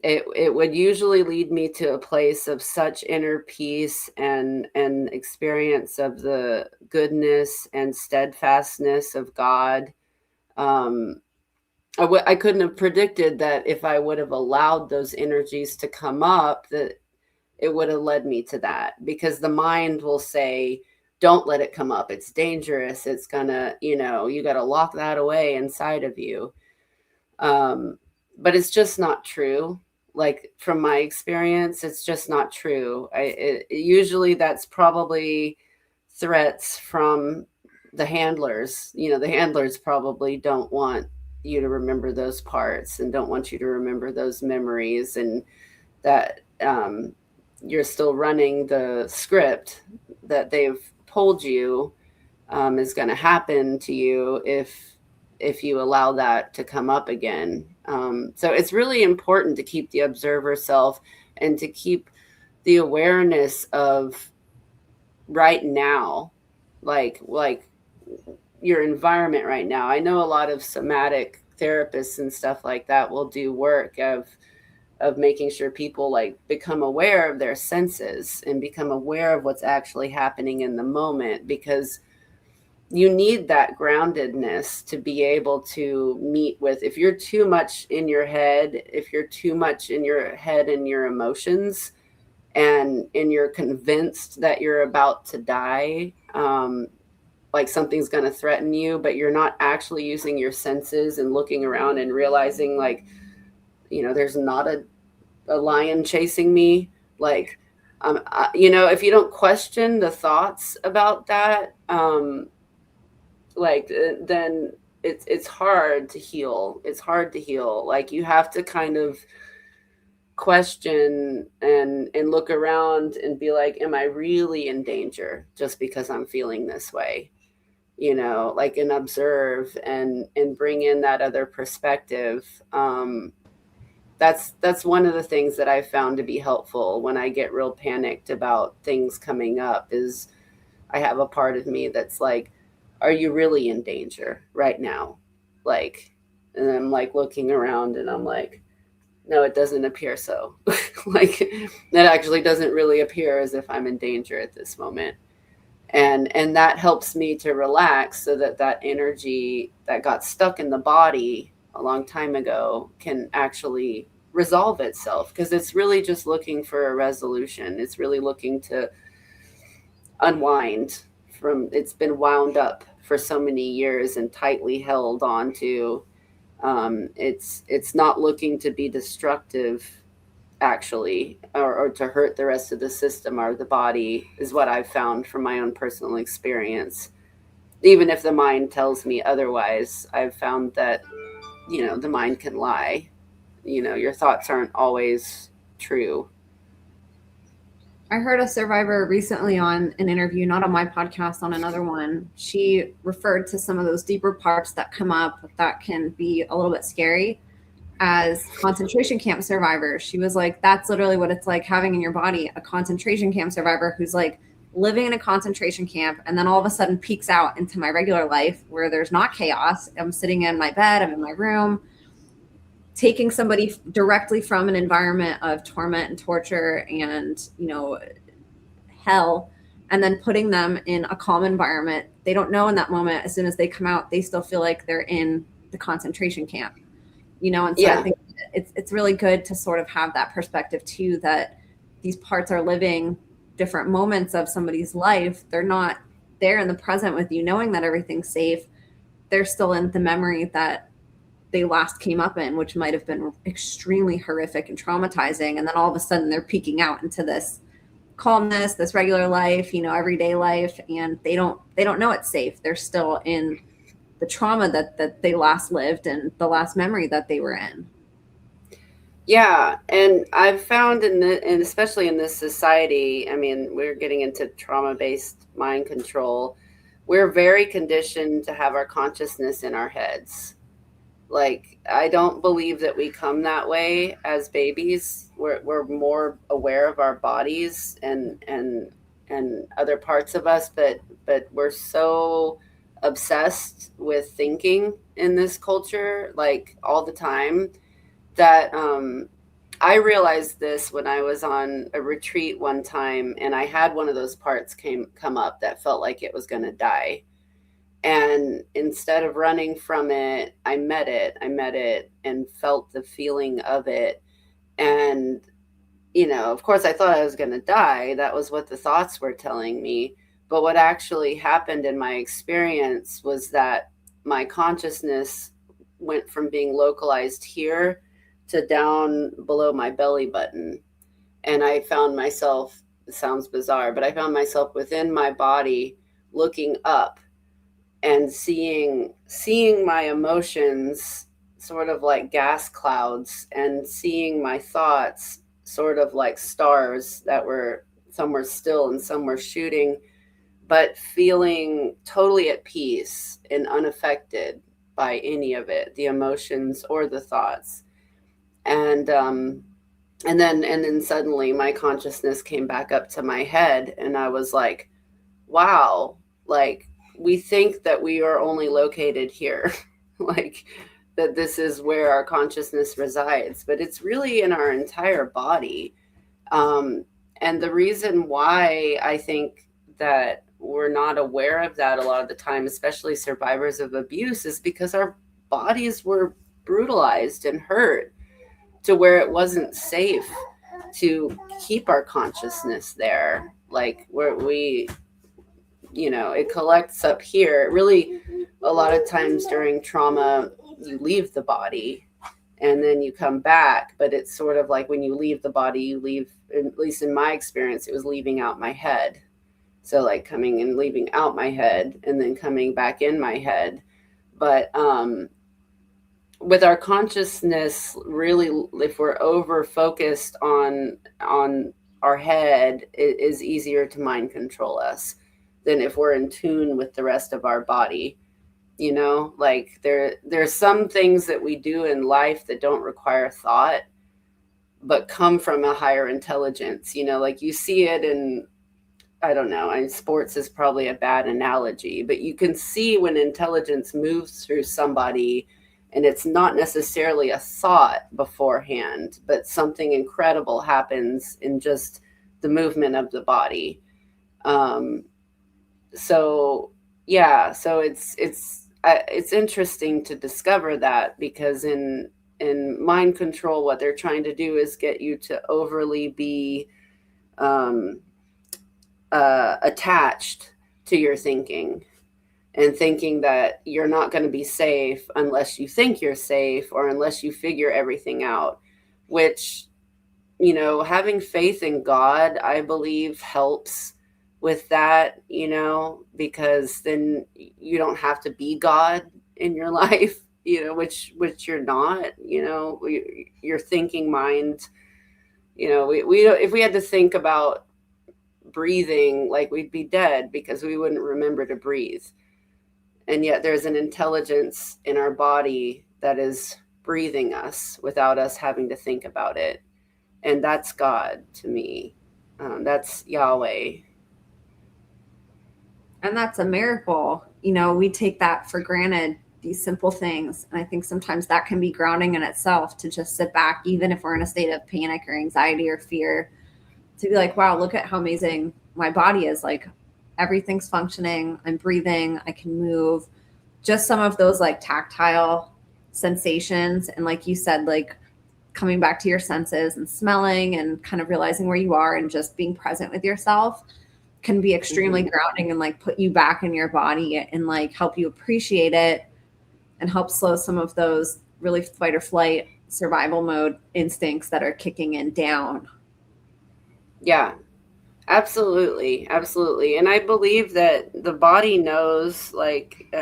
it would usually lead me to a place of such inner peace and experience of the goodness and steadfastness of God. um I couldn't have predicted that if I would have allowed those energies to come up, that it would have led me to that, because the mind will say, don't let it come up, it's dangerous, it's gonna, you got to lock that away inside of you. um but it's just not true. Like, from my experience, it's just not true. Usually that's probably threats from the handlers. The handlers probably don't want you to remember those parts and don't want you to remember those memories, and that you're still running the script that they've told you is going to happen to you if you allow that to come up again. So it's really important to keep the observer self and to keep the awareness of right now, like your environment right now. I know a lot of somatic therapists and stuff like that will do work of making sure people like become aware of their senses and become aware of what's actually happening in the moment, because you need that groundedness to be able to meet with, if you're too much in your head, if you're too much in your head and your emotions, and you're convinced that you're about to die, like something's going to threaten you, but you're not actually using your senses and looking around and realizing, like, there's not a lion chasing me. Like, if you don't question the thoughts about that, then it's hard to heal. It's hard to heal. Like, you have to kind of question and look around and be like, am I really in danger just because I'm feeling this way? Like, and observe and bring in that other perspective. That's one of the things that I found to be helpful when I get real panicked about things coming up, is I have a part of me that's like, are you really in danger right now? Like, and I'm like looking around and I'm like, no, it doesn't appear so. Like, that actually doesn't really appear as if I'm in danger at this moment. And that helps me to relax, so that that energy that got stuck in the body a long time ago can actually resolve itself, because it's really just looking for a resolution. It's really looking to unwind from, it's been wound up for so many years and tightly held onto. It's not looking to be destructive, actually, or to hurt the rest of the system or the body, is what I've found from my own personal experience. Even if the mind tells me otherwise, I've found that, the mind can lie. Your thoughts aren't always true. I heard a survivor recently on an interview, not on my podcast, on another one. She referred to some of those deeper parts that come up that can be a little bit scary as concentration camp survivors. She was like, that's literally what it's like having in your body a concentration camp survivor who's like living in a concentration camp and then all of a sudden peeks out into my regular life where there's not chaos. I'm sitting in my bed, I'm in my room, taking somebody directly from an environment of torment and torture and, hell, and then putting them in a calm environment. They don't know in that moment, as soon as they come out, they still feel like they're in the concentration camp, and so I think it's really good to sort of have that perspective too, that these parts are living different moments of somebody's life. They're not there in the present with you, knowing that everything's safe. They're still in the memory that they last came up in, which might have been extremely horrific and traumatizing. And then all of a sudden they're peeking out into this calmness, this regular life, everyday life. And they don't know it's safe. They're still in the trauma that they last lived and the last memory that they were in. Yeah, and I've found and especially in this society, I mean, we're getting into trauma-based mind control. We're very conditioned to have our consciousness in our heads. Like, I don't believe that we come that way as babies. We're more aware of our bodies and other parts of us, but we're so obsessed with thinking in this culture, like, all the time, that I realized this when I was on a retreat one time, and I had one of those parts come up that felt like it was going to die. And instead of running from it, I met it. I met it and felt the feeling of it. And, of course, I thought I was going to die. That was what the thoughts were telling me. But what actually happened in my experience was that my consciousness went from being localized here to down below my belly button. And I found myself, it sounds bizarre, but I found myself within my body looking up and seeing my emotions sort of like gas clouds, and seeing my thoughts sort of like stars that were, some were still and some were shooting, but feeling totally at peace and unaffected by any of it, the emotions or the thoughts. And then suddenly my consciousness came back up to my head, and I was like, wow, like, we think that we are only located here, like that this is where our consciousness resides, but it's really in our entire body. And the reason why I think that we're not aware of that a lot of the time, especially survivors of abuse, is because our bodies were brutalized and hurt to where it wasn't safe to keep our consciousness there. Like, where we, it collects up here. Really, a lot of times during trauma, you leave the body and then you come back. But it's sort of like when you leave the body, you leave, at least in my experience, it was leaving out my head. So like coming and leaving out my head and then coming back in my head. But with our consciousness, really, if we're over focused on our head, it is easier to mind control us than if we're in tune with the rest of our body. Like there's some things that we do in life that don't require thought, but come from a higher intelligence. Like you see it in, I don't know, sports is probably a bad analogy, but you can see when intelligence moves through somebody, and it's not necessarily a thought beforehand, but something incredible happens in just the movement of the body. So yeah, so it's interesting to discover that, because in mind control, what they're trying to do is get you to overly be attached to your thinking, and thinking that you're not going to be safe unless you think you're safe, or unless you figure everything out, which, having faith in God, I believe, helps with that, because then you don't have to be God in your life, which you're not, your thinking mind, we don't, if we had to think about breathing, like, we'd be dead because we wouldn't remember to breathe. And yet there's an intelligence in our body that is breathing us without us having to think about it. And that's God to me. That's Yahweh. And that's a miracle. We take that for granted, these simple things. And I think sometimes that can be grounding in itself, to just sit back, even if we're in a state of panic or anxiety or fear, to be like, wow, look at how amazing my body is. Like, everything's functioning. I'm breathing. I can move. Just some of those like tactile sensations. And like you said, like coming back to your senses and smelling and kind of realizing where you are and just being present with yourself can be extremely grounding, and like put you back in your body and like help you appreciate it, and help slow some of those really fight or flight survival mode instincts that are kicking in down. Yeah, absolutely. Absolutely. And I believe that the body knows, like,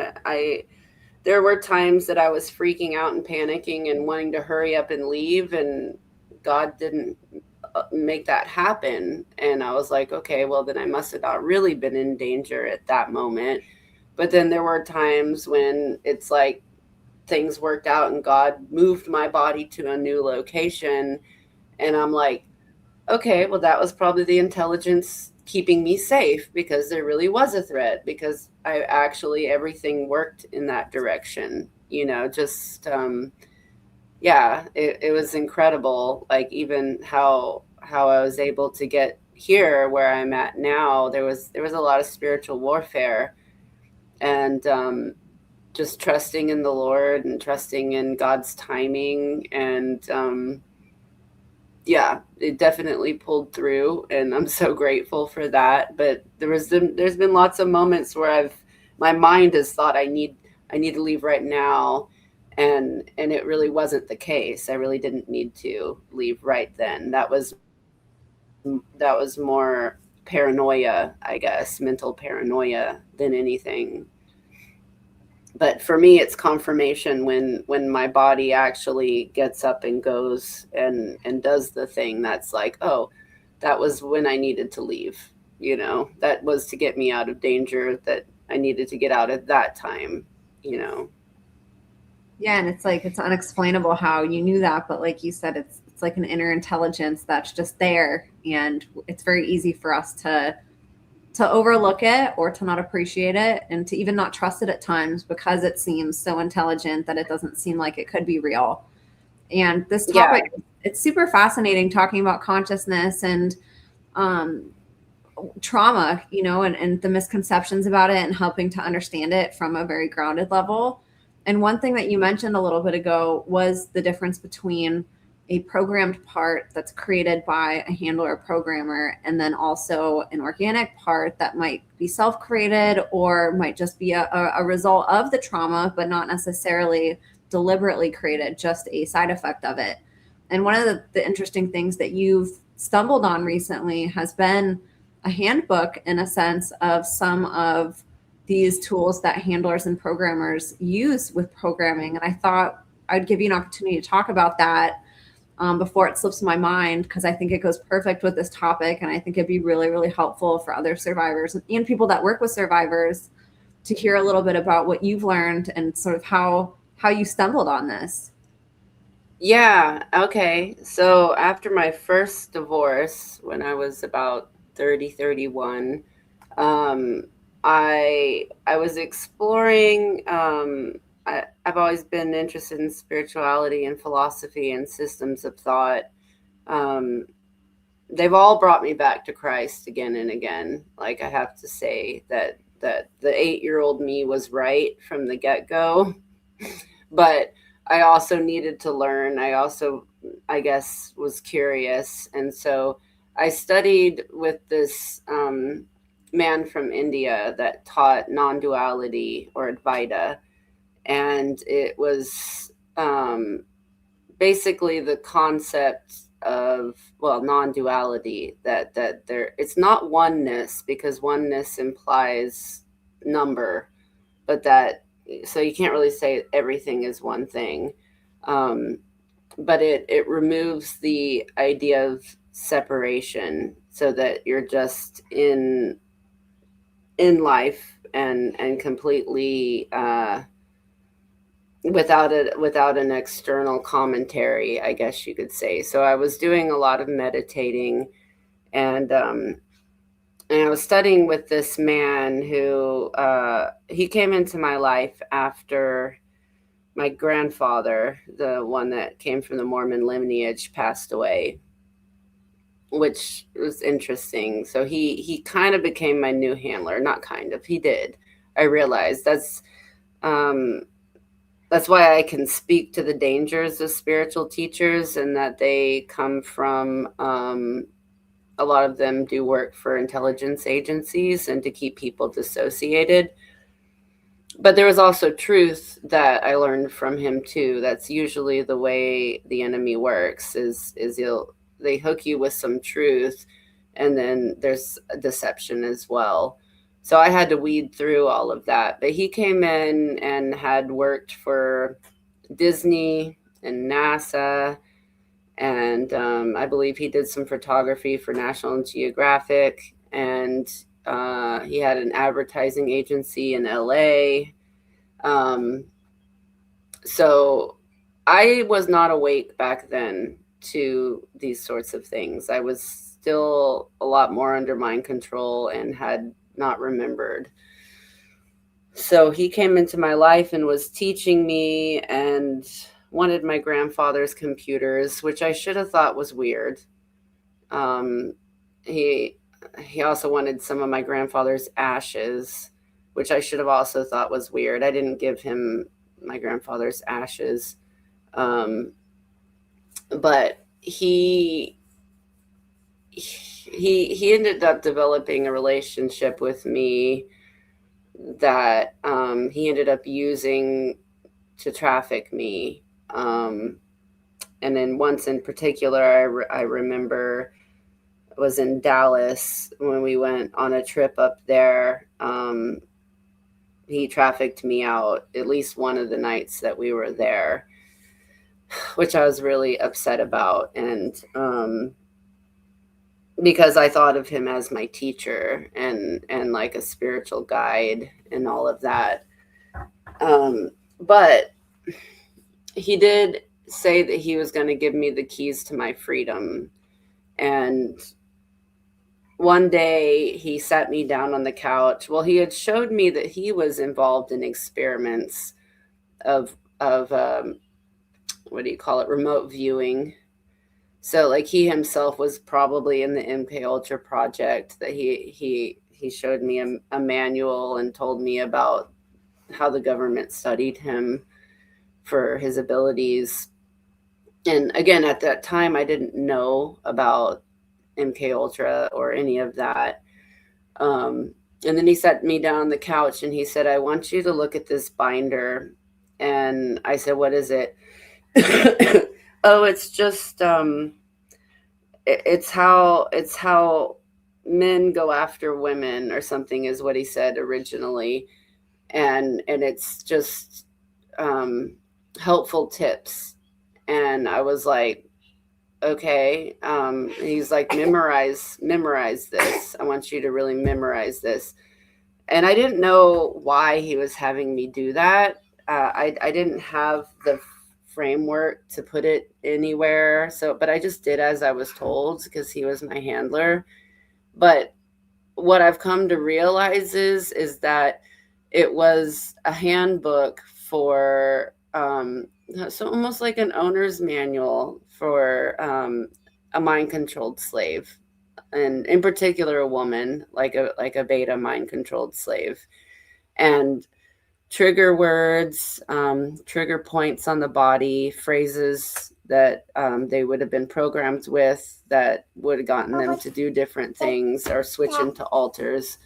there were times that I was freaking out and panicking and wanting to hurry up and leave, and God didn't make that happen. And I was like, okay, well, then I must have not really been in danger at that moment. But then there were times when it's like things worked out and God moved my body to a new location. And I'm like, okay, well, that was probably the intelligence keeping me safe, because there really was a threat, because everything worked in that direction, just yeah, it was incredible. Like even how I was able to get here where I'm at now, there was a lot of spiritual warfare, and just trusting in the Lord and trusting in God's timing, and yeah, it definitely pulled through, and I'm so grateful for that. But there's been lots of moments where my mind has thought I need to leave right now, and it really wasn't the case. I really didn't need to leave right then. That was more paranoia, I guess, mental paranoia than anything. But for me, it's confirmation when my body actually gets up and goes and does the thing that's like, oh, that was when I needed to leave. That was to get me out of danger, that I needed to get out at that time you know Yeah, and it's like it's unexplainable how you knew that, but like you said, it's like an inner intelligence that's just there, and it's very easy for us to overlook it or to not appreciate it and to even not trust it at times because it seems so intelligent that it doesn't seem like it could be real. And this yeah. topic, it's super fascinating talking about consciousness and um, trauma, and the misconceptions about it and helping to understand it from a very grounded level. And one thing that you mentioned a little bit ago was the difference between a programmed part that's created by a handler or programmer, and then also an organic part that might be self created or might just be a result of the trauma, but not necessarily deliberately created, just a side effect of it. And one of the interesting things that you've stumbled on recently has been a handbook, in a sense, of some of these tools that handlers and programmers use with programming. And I thought I'd give you an opportunity to talk about that before it slips my mind, because I think it goes perfect with this topic. And I think it'd be really, really helpful for other survivors and people that work with survivors to hear a little bit about what you've learned and sort of how you stumbled on this. Yeah, okay. So after my first divorce, when I was about 30, 31, um, I was exploring. I've always been interested in spirituality and philosophy and systems of thought. Um, they've all brought me back to Christ again and again. Like I have to say that the 8-year old me was right from the get go, but I also needed to learn. I also, I guess, was curious, and so I studied with this man from India that taught non-duality or Advaita, and it was basically the concept of, well, non-duality, that there, it's not oneness, because oneness implies number, but that, so you can't really say everything is one thing. um, but it removes the idea of separation, so that you're just in life, and completely without an external commentary, I guess you could say. So I was doing a lot of meditating, and I was studying with this man who he came into my life after my grandfather, the one that came from the Mormon lineage, passed away, which was interesting. So he kind of became my new handler, not kind of, he did. I realized um, that's why I can speak to the dangers of spiritual teachers, and that they come from, a lot of them do work for intelligence agencies and to keep people dissociated. But there was also truth that I learned from him too. That's usually the way the enemy works, is they hook you with some truth, and then there's a deception as well. So I had to weed through all of that. But he came in and had worked for Disney and NASA, and I believe he did some photography for National Geographic, and he had an advertising agency in LA. Um, so I was not awake back then to these sorts of things. I was still a lot more under mind control and had not remembered. So he came into my life and was teaching me, and wanted my grandfather's computers, which I should have thought was weird. Um, he he also wanted some of my grandfather's ashes, which I should have also thought was weird. I didn't give him my grandfather's ashes. Um, but he ended up developing a relationship with me that he ended up using to traffic me. And then once in particular, I remember was in Dallas when we went on a trip up there. He trafficked me out at least one of the nights that we were there, which I was really upset about. And because I thought of him as my teacher and like a spiritual guide and all of that. But he did say that he was going to give me the keys to my freedom. And one day he sat me down on the couch. Well, he had showed me that he was involved in experiments of what do you call it, remote viewing. So like he himself was probably in the MK Ultra project. That he showed me a manual and told me about how the government studied him for his abilities. And again, at that time, I didn't know about MK Ultra or any of that. And then he sat me down on the couch and he said, "I want you to look at this binder." And I said, "What is it?" Oh, it's just it's how men go after women or something, is what he said originally. And it's just helpful tips. And I was like, okay. He's like, memorize this. I want you to really memorize this. And I didn't know why he was having me do that. I didn't have the framework to put it anywhere. So, but I just did as I was told because he was my handler. But what I've come to realize is that it was a handbook for so almost like an owner's manual for a mind controlled slave, and in particular a woman, like a beta mind controlled slave. And trigger words, trigger points on the body, phrases that they would have been programmed with that would have gotten them to do different things or switch into alters.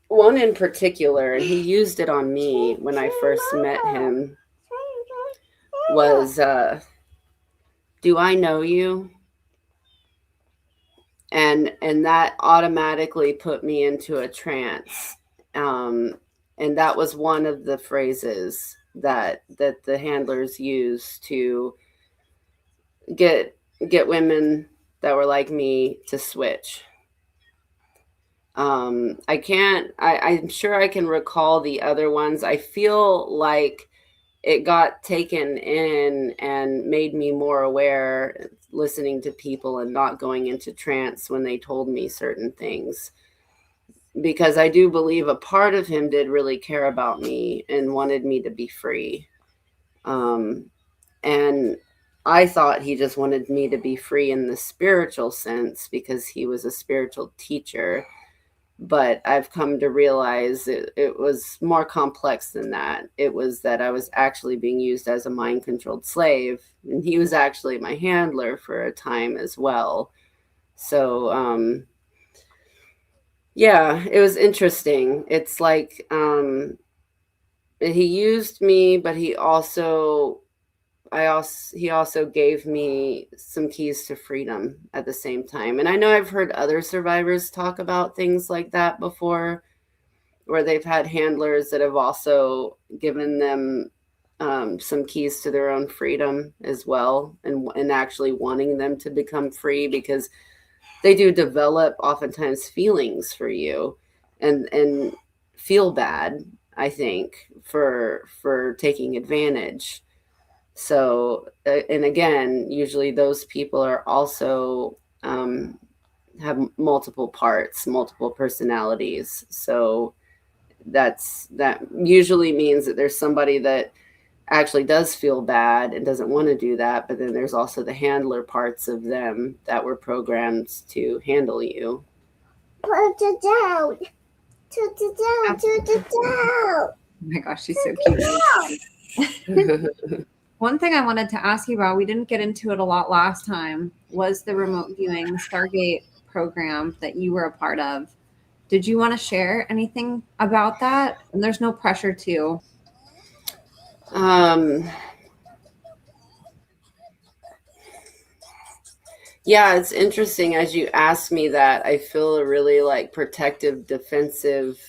One in particular, and he used it on me when I first met him, was "Do I know you?" And that automatically put me into a trance. And that was one of the phrases that the handlers use to get women that were like me to switch. I'm sure I can recall the other ones. I feel like it got taken in and made me more aware, listening to people and not going into trance when they told me certain things. Because I do believe a part of him did really care about me and wanted me to be free. And I thought he just wanted me to be free in the spiritual sense because he was a spiritual teacher. But I've come to realize it was more complex than that. It was that I was actually being used as a mind controlled slave, and he was actually my handler for a time as well. So, yeah, it was interesting. It's like he used me, but he also gave me some keys to freedom at the same time. And I know I've heard other survivors talk about things like that before, where they've had handlers that have also given them some keys to their own freedom as well, and actually wanting them to become free, because they do develop oftentimes feelings for you and feel bad, I think, for taking advantage. So, and again, usually those people are also have multiple parts, multiple personalities. So that usually means that there's somebody that actually does feel bad and doesn't want to do that. But then there's also the handler parts of them that were programmed to handle you. Put it down. Put it down. Put it down. Oh my gosh, she's so cute. One thing I wanted to ask you about, we didn't get into it a lot last time, was the remote viewing, the Stargate program that you were a part of. Did you want to share anything about that? And there's no pressure to. Yeah, it's interesting as you ask me that. I feel a really like protective, defensive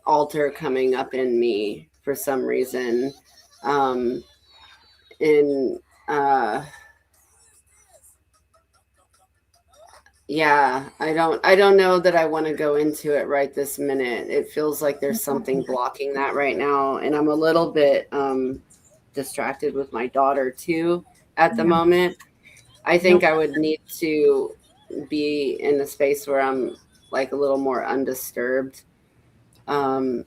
altar coming up in me for some reason. Yeah, I don't know that I want to go into it right this minute. It feels like there's something blocking that right now, and I'm a little bit distracted with my daughter too at the moment. I think I would need to be in a space where I'm like a little more undisturbed. I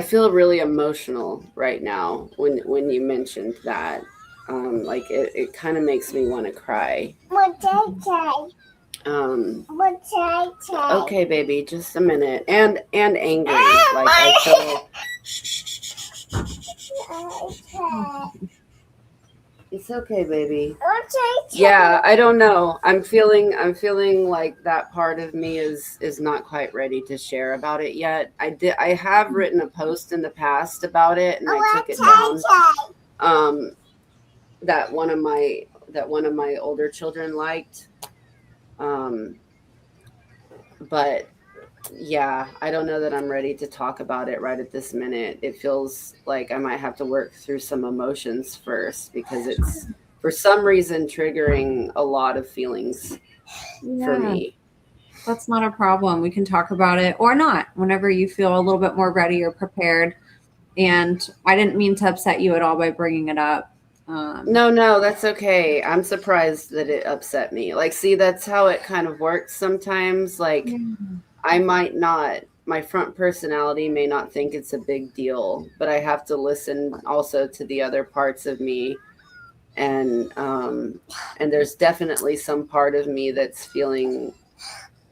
feel really emotional right now when you mentioned that. Like it kind of makes me want to cry. Okay, baby, just a minute. And angry. Like I feel. It's okay, baby. Yeah, I don't know. I'm feeling like that part of me is not quite ready to share about it yet. I have written a post in the past about it, and I took it down. That one of my older children liked. But yeah, I don't know that I'm ready to talk about it right at this minute. It feels like I might have to work through some emotions first, because it's for some reason triggering a lot of feelings for me. That's not a problem. We can talk about it or not whenever you feel a little bit more ready or prepared. And I didn't mean to upset you at all by bringing it up. No, that's okay. I'm surprised that it upset me. Like, see, that's how it kind of works sometimes. Like, I might not, my front personality may not think it's a big deal, but I have to listen also to the other parts of me. And there's definitely some part of me that's feeling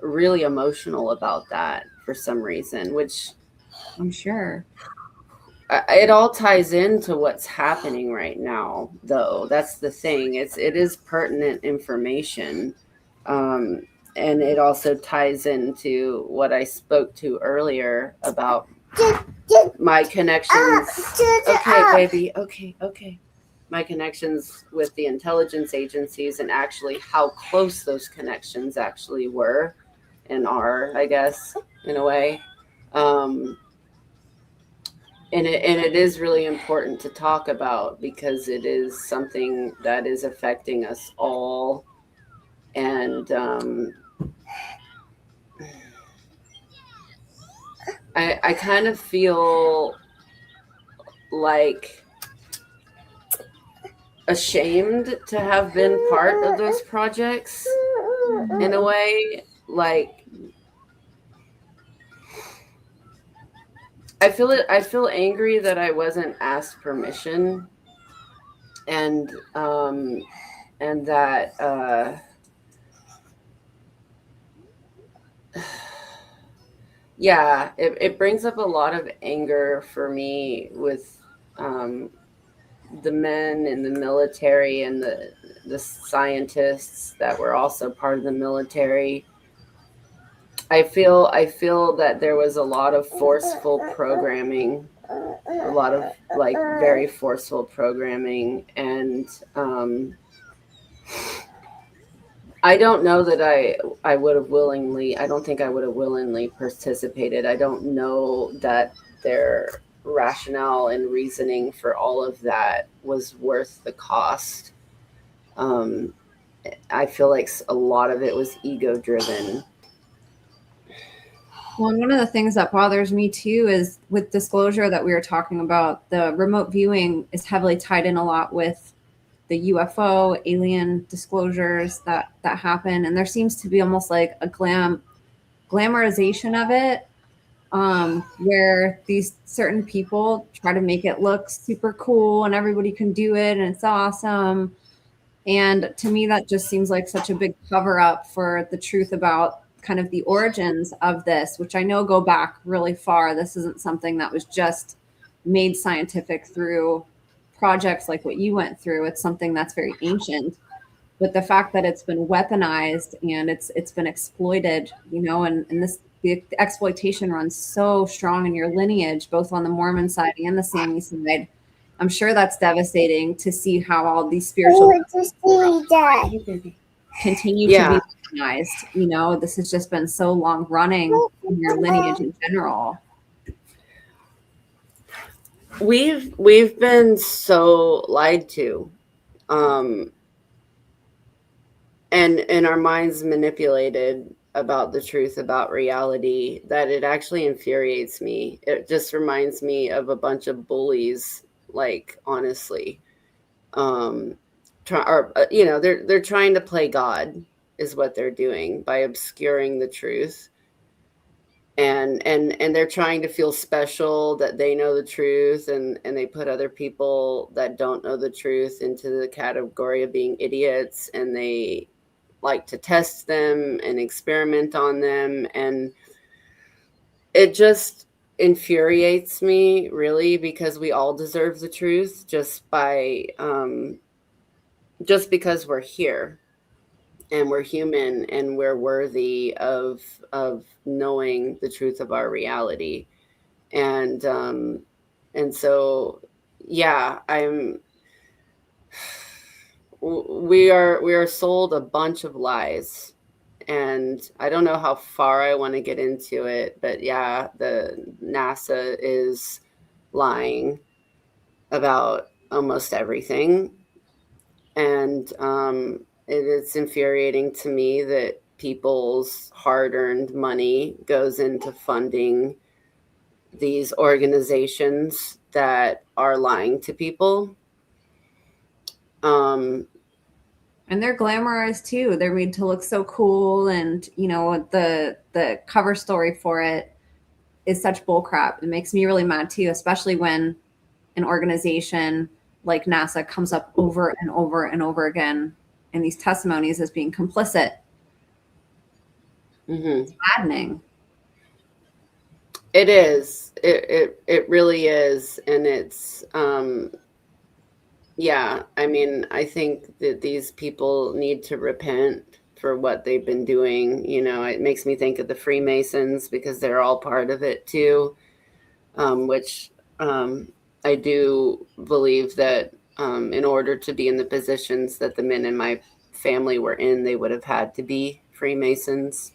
really emotional about that for some reason, which I'm sure it all ties into what's happening right now, though. That's the thing. It is pertinent information. And it also ties into what I spoke to earlier about my connections. Okay, baby. Okay. My connections with the intelligence agencies, and actually how close those connections actually were and are, I guess, in a way. And it is really important to talk about, because it is something that is affecting us all. And I kind of feel like ashamed to have been part of those projects in a way. Like, I feel angry that I wasn't asked permission, and that yeah, it brings up a lot of anger for me with the men in the military and the scientists that were also part of the military. I feel that there was a lot of forceful programming, a lot of like very forceful programming, and I don't know that I would have willingly. I don't think I would have willingly participated. I don't know that their rationale and reasoning for all of that was worth the cost. I feel like a lot of it was ego driven. Well, and one of the things that bothers me too is with disclosure that we were talking about, the remote viewing is heavily tied in a lot with the UFO alien disclosures that happen. And there seems to be almost like a glamorization of it. where these certain people try to make it look super cool and everybody can do it and it's awesome. And to me, that just seems like such a big cover up for the truth about kind of the origins of this, which I know go back really far. This isn't something that was just made scientific through projects like what you went through. It's something that's very ancient. But the fact that it's been weaponized and it's been exploited, and the exploitation runs so strong in your lineage, both on the Mormon side and the Sami side. I'm sure that's devastating to see how all these spiritual continue to be weaponized. This has just been so long running in your lineage in general. We've been so lied to, and our minds manipulated about the truth about reality, that it actually infuriates me. It just reminds me of a bunch of bullies, like, honestly. They're trying to play God is what they're doing by obscuring the truth. And they're trying to feel special that they know the truth, and they put other people that don't know the truth into the category of being idiots, and they like to test them and experiment on them. And it just infuriates me, really, because we all deserve the truth just because we're here and we're human and we're worthy of knowing the truth of our reality. And so, yeah, we are sold a bunch of lies, and I don't know how far I want to get into it, but yeah, the NASA is lying about almost everything. And it's infuriating to me that people's hard-earned money goes into funding these organizations that are lying to people. And they're glamorized too. They're made to look so cool, and the cover story for it is such bullcrap. It makes me really mad too, especially when an organization like NASA comes up over and over and over again in these testimonies as being complicit. It's maddening. It is. It really is. And it's yeah, I mean, I think that these people need to repent for what they've been doing. It makes me think of the Freemasons, because they're all part of it too, which I do believe that in order to be in the positions that the men in my family were in, they would have had to be Freemasons.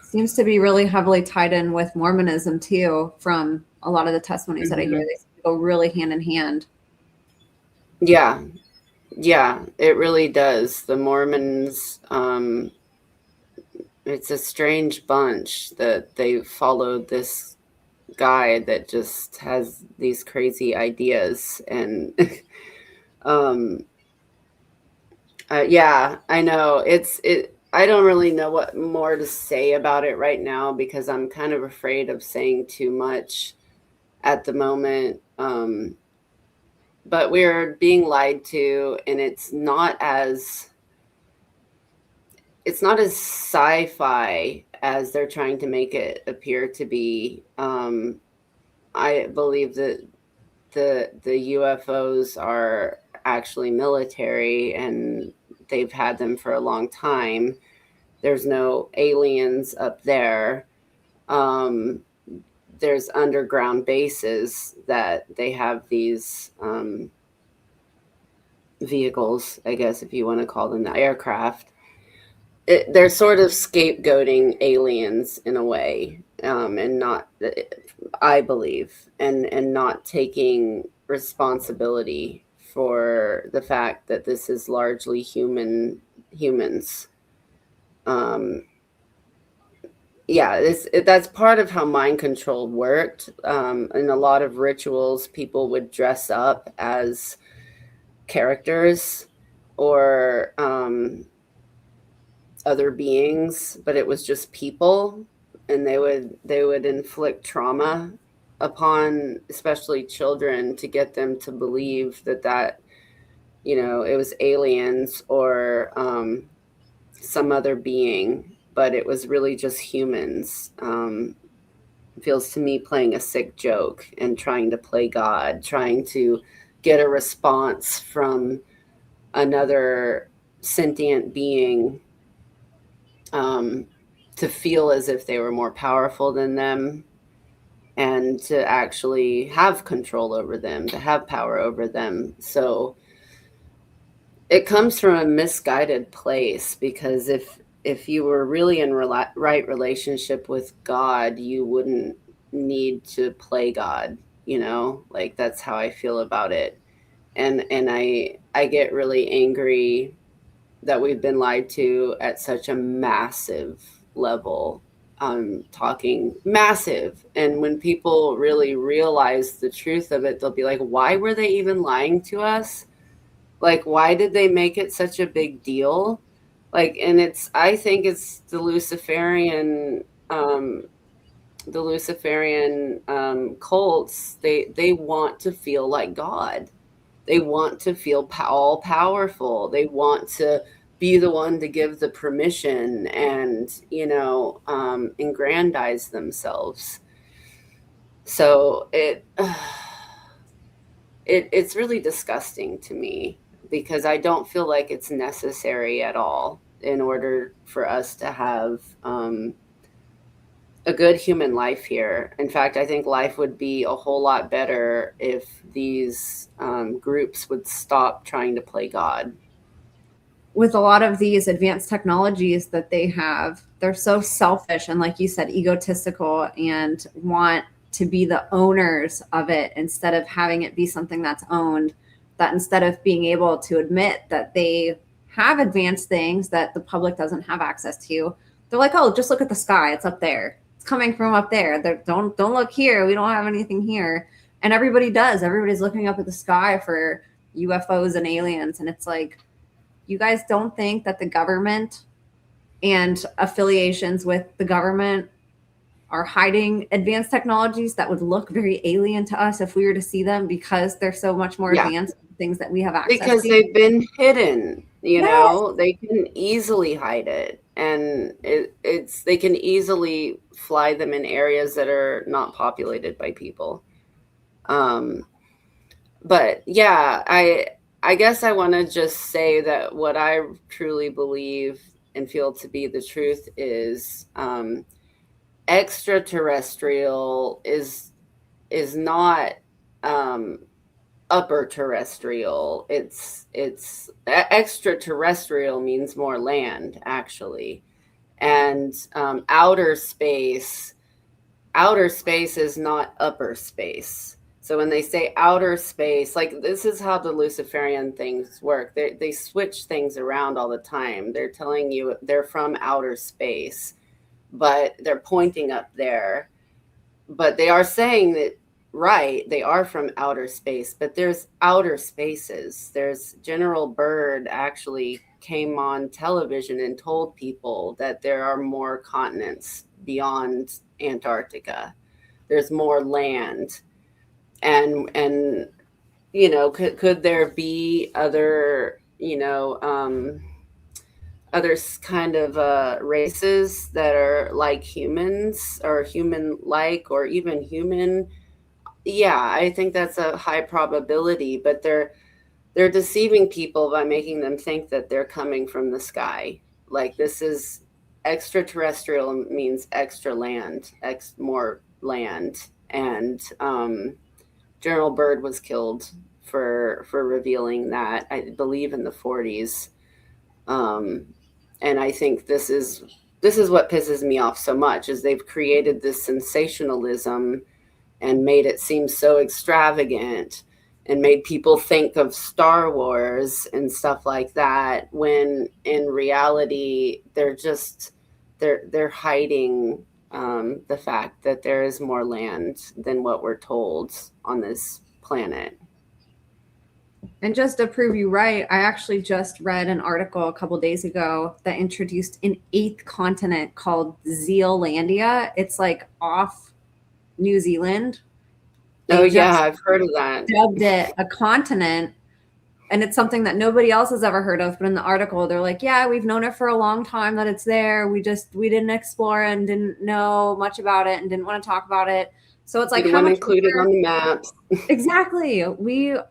Seems to be really heavily tied in with Mormonism too, from a lot of the testimonies that I hear. They go really hand in hand. Yeah, it really does. The Mormons, it's a strange bunch that they followed this guy that just has these crazy ideas. And yeah, I know I don't really know what more to say about it right now, because I'm kind of afraid of saying too much at the moment. But we're being lied to, and it's not as sci-fi as they're trying to make it appear to be. I believe that the UFOs are actually military, and they've had them for a long time. There's no aliens up there. There's underground bases that they have these vehicles, I guess, if you want to call them the aircraft. They're sort of scapegoating aliens in a way, and not, I believe, and not taking responsibility for the fact that this is largely humans. Yeah, that's part of how mind control worked. In a lot of rituals, people would dress up as characters or other beings, but it was just people. and they would inflict trauma upon especially children to get them to believe that it was aliens or some other being, but it was really just humans. It feels to me playing a sick joke and trying to play God, trying to get a response from another sentient being, to feel as if they were more powerful than them, and to actually have control over them, to have power over them. So it comes from a misguided place, because if you were really in right relationship with God, you wouldn't need to play God, like that's how I feel about it. And I get really angry that we've been lied to at such a massive level. Talking massive. And when people really realize the truth of it, they'll be like, why were they even lying to us? Like, why did they make it such a big deal? Like, and I think it's the Luciferian cults. They want to feel like God. They want to feel all powerful. They want to be the one to give the permission and, aggrandize themselves. So it's really disgusting to me, because I don't feel like it's necessary at all in order for us to have a good human life here. In fact, I think life would be a whole lot better if these groups would stop trying to play God. With a lot of these advanced technologies that they have, they're so selfish and, like you said, egotistical, and want to be the owners of it instead of having it be something that's owned. That instead of being able to admit that they have advanced things that the public doesn't have access to, they're like, oh, just look at the sky. It's up there. It's coming from up there. Don't look here. We don't have anything here. And everybody does. Everybody's looking up at the sky for UFOs and aliens. And it's like, you guys don't think that the government and affiliations with the government are hiding advanced technologies that would look very alien to us if we were to see them, because they're so much more advanced than things that we have access because to? they've been hidden, Yes. they can easily hide it, and they can easily fly them in areas that are not populated by people. But yeah, I guess I want to just say that what I truly believe and feel to be the truth is, extraterrestrial is not upper terrestrial. It's extraterrestrial means more land, actually. And outer space is not upper space. So when they say outer space, like, this is how the Luciferian things work. They switch things around all the time. They're telling you they're from outer space, but they're pointing up there. But they are saying that, right, they are from outer space, but there's outer spaces. There's General Byrd actually came on television and told people that there are more continents beyond Antarctica. There's more land. And could there be other, other kind of races that are like humans, or human like, or even human? Yeah, I think that's a high probability, but they're deceiving people by making them think that they're coming from the sky. Like, this is extraterrestrial means extra land, more land. And General Byrd was killed for revealing that, I believe, in the 40s. And I think this is what pisses me off so much, is they've created this sensationalism and made it seem so extravagant, and made people think of Star Wars and stuff like that, when in reality they're hiding the fact that there is more land than what we're told on this planet. And just to prove you right, I actually just read an article a couple days ago that introduced an 8th continent called Zealandia. It's like off New Zealand. Oh They yeah, just I've heard of that. dubbed it a continent, and it's something that nobody else has ever heard of. But in the article, they're like, yeah, we've known it for a long time that it's there. We didn't explore and didn't know much about it and didn't want to talk about it. So it's like, Didn't how want to much include it bigger? on the maps. Exactly.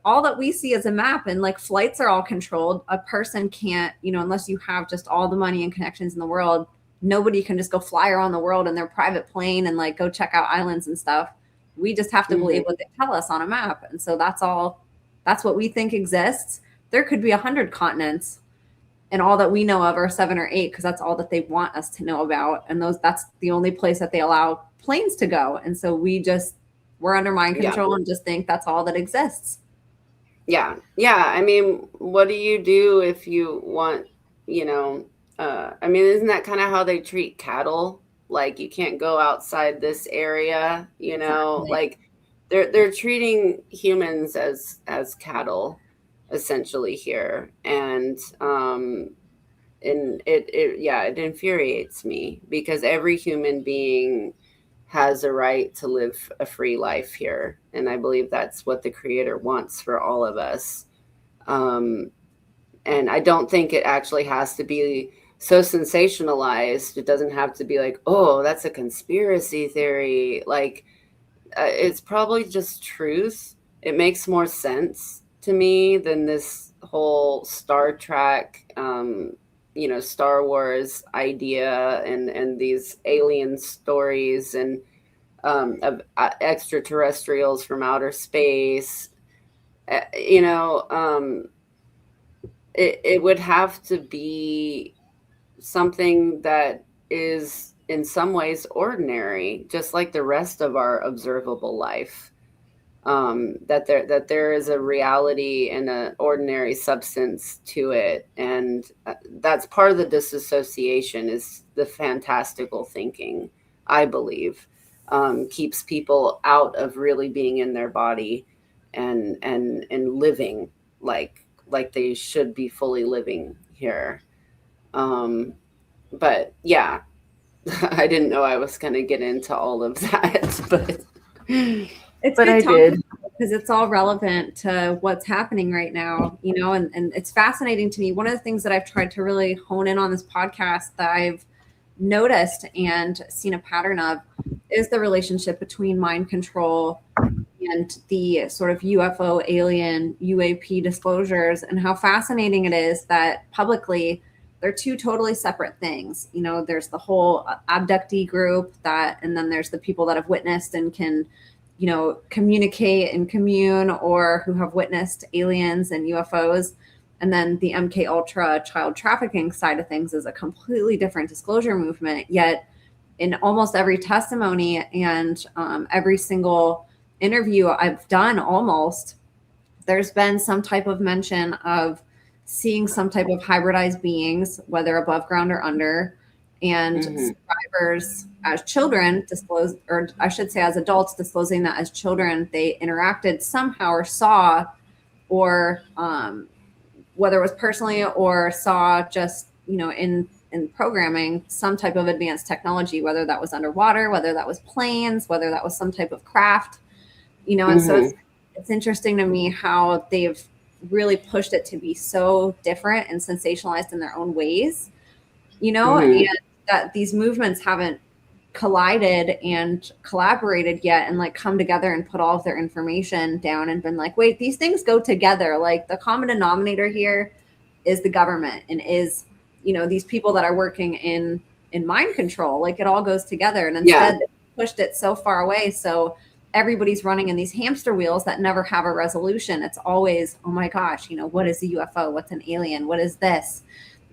All that we see is a map, and like flights are all controlled. A person can't, unless you have just all the money and connections in the world, nobody can just go fly around the world in their private plane and like go check out islands and stuff. We just have to believe what they tell us on a map. And so that's what we think exists. There could be 100 continents, and all that we know of are 7 or 8, because that's all that they want us to know about. And that's the only place that they allow planes to go. And so we're under mind control and just think that's all that exists. Yeah. I mean, what do you do if you want, I mean, isn't that kind of how they treat cattle? Like you can't go outside this area, Exactly. like they're treating humans as cattle essentially here. And it infuriates me because every human being has a right to live a free life here, and I believe that's what the creator wants for all of us. And I don't think it actually has to be so sensationalized. It doesn't have to be like, oh, that's a conspiracy theory. Like it's probably just truth. It makes more sense to me than this whole Star Trek, Star Wars idea and these alien stories and of extraterrestrials from outer space. It would have to be something that is in some ways ordinary, just like the rest of our observable life. That there is a reality and an ordinary substance to it, and that's part of the disassociation is the fantastical thinking. I believe keeps people out of really being in their body and living like they should be fully living here. But yeah, I didn't know I was going to get into all of that, but It's but good I talking did. because it's all relevant to what's happening right now, and it's fascinating to me. One of the things that I've tried to really hone in on this podcast that I've noticed and seen a pattern of is the relationship between mind control and the sort of UFO, alien, UAP disclosures, and how fascinating it is that publicly they're two totally separate things. There's the whole abductee group and then there's the people that have witnessed and can, communicate and commune, or who have witnessed aliens and UFOs. And then the MK Ultra child trafficking side of things is a completely different disclosure movement. Yet in almost every testimony and every single interview I've done, almost, there's been some type of mention of seeing some type of hybridized beings, whether above ground or under, and survivors as children disclose, or I should say as adults disclosing that as children they interacted somehow or saw, or whether it was personally or saw just, in programming, some type of advanced technology, whether that was underwater, whether that was planes, whether that was some type of craft, and so it's interesting to me how they've really pushed it to be so different and sensationalized in their own ways, and that these movements haven't collided and collaborated yet and like come together and put all of their information down and been like, wait, these things go together. Like the common denominator here is the government and is, these people that are working in mind control. Like it all goes together. And instead they pushed it so far away. So everybody's running in these hamster wheels that never have a resolution. It's always, oh my gosh, what is a UFO? What's an alien? What is this?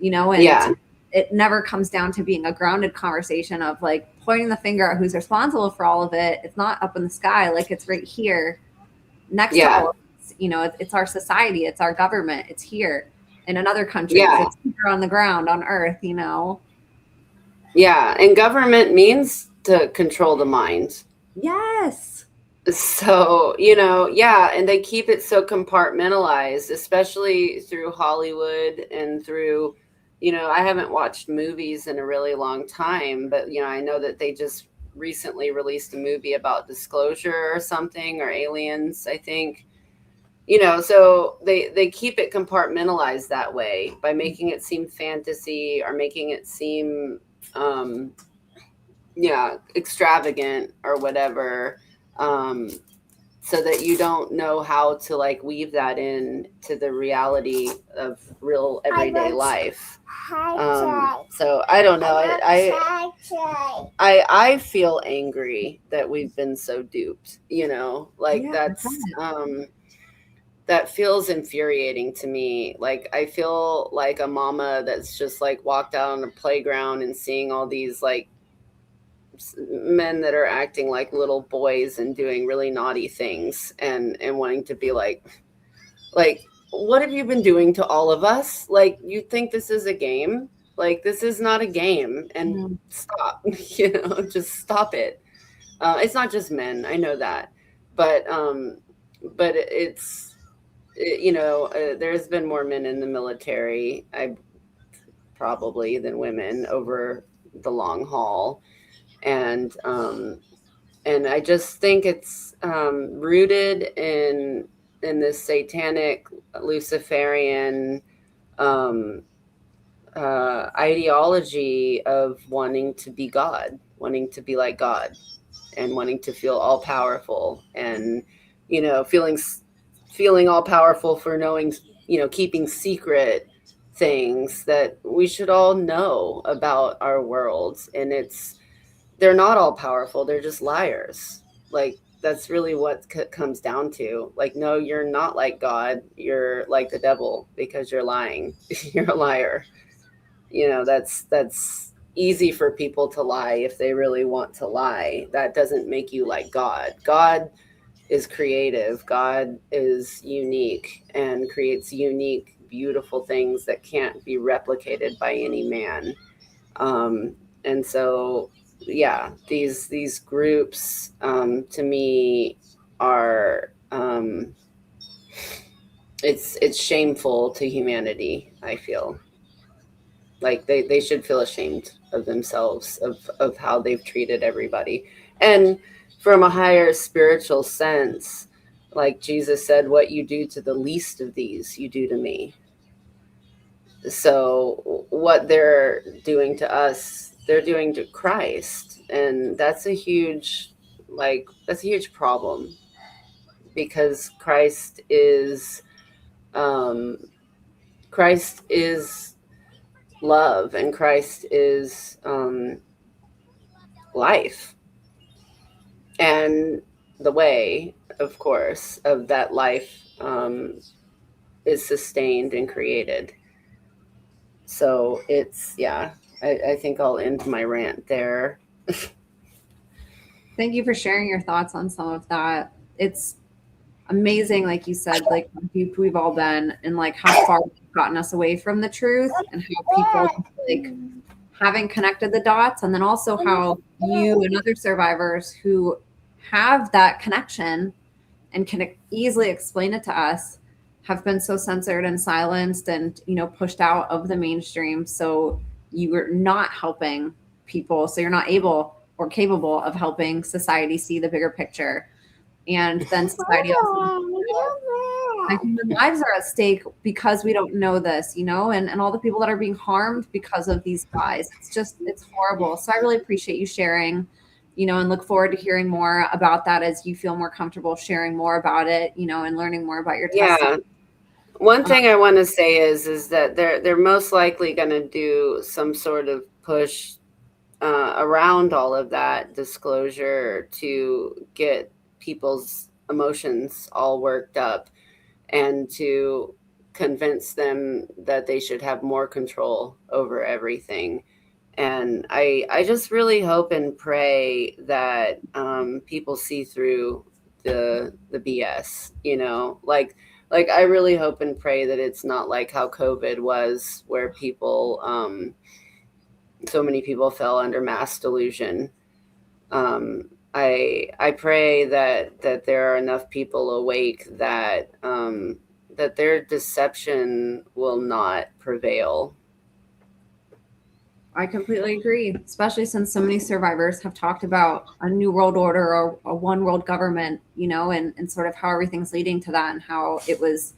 And it never comes down to being a grounded conversation of like pointing the finger at who's responsible for all of it. It's not up in the sky. Like it's right here next to all of us. It's our society. It's our government. It's here in another country. It's here on the ground on earth, Yeah. And government means to control the mind. Yes. So, yeah, and they keep it so compartmentalized, especially through Hollywood and through, I haven't watched movies in a really long time, but, I know that they just recently released a movie about disclosure or something, or aliens, I think. So they keep it compartmentalized that way by making it seem fantasy or making it seem, extravagant or whatever. So that you don't know how to like weave that in to the reality of real everyday life. So I don't know. I feel angry that we've been so duped, like that feels infuriating to me. Like I feel like a mama that's just like walked out on a playground and seeing all these like men that are acting like little boys and doing really naughty things and wanting to be like what have you been doing to all of us? Like, you think this is a game? Like, this is not a game. And stop, just stop it. It's not just men, I know that, but there's been more men in the military, probably, than women over the long haul. And I just think it's rooted in this satanic Luciferian ideology of wanting to be God, wanting to be like God, and wanting to feel all powerful, and feeling all powerful for knowing, keeping secret things that we should all know about our worlds. And they're not all powerful. They're just liars. Like, that's really what comes down to. Like, no, you're not like God. You're like the devil because you're lying. You're a liar. That's easy for people to lie if they really want to lie. That doesn't make you like God. God is creative. God is unique and creates unique, beautiful things that can't be replicated by any man. And so, yeah, these groups, to me, are it's shameful to humanity. I feel like they should feel ashamed of themselves, of how they've treated everybody. And from a higher spiritual sense, like Jesus said, what you do to the least of these, you do to me. So what they're doing to us, they're doing to Christ. And that's a huge problem, because Christ is love, and Christ is life, and the way, of course, of that life is sustained and created. So I think I'll end my rant there. Thank you for sharing your thoughts on some of that. It's amazing, like you said, like how deep we've all been, and like how far it's gotten us away from the truth, and how people like having connected the dots, and then also how you and other survivors who have that connection and can easily explain it to us have been so censored and silenced and pushed out of the mainstream. So you are not helping people, so you're not able or capable of helping society see the bigger picture. And then society also, like, human lives are at stake because we don't know this, and all the people that are being harmed because of these guys. It's horrible. So I really appreciate you sharing, and look forward to hearing more about that as you feel more comfortable sharing more about it, and learning more about your testimony. One thing I want to say is that they're most likely going to do some sort of push around all of that disclosure to get people's emotions all worked up, and to convince them that they should have more control over everything. And I just really hope and pray that people see through the BS, like I really hope and pray that it's not like how COVID was, where people, so many people fell under mass delusion. I pray that there are enough people awake that that their deception will not prevail. I completely agree, especially since so many survivors have talked about a new world order or a one world government, and sort of how everything's leading to that, and how it was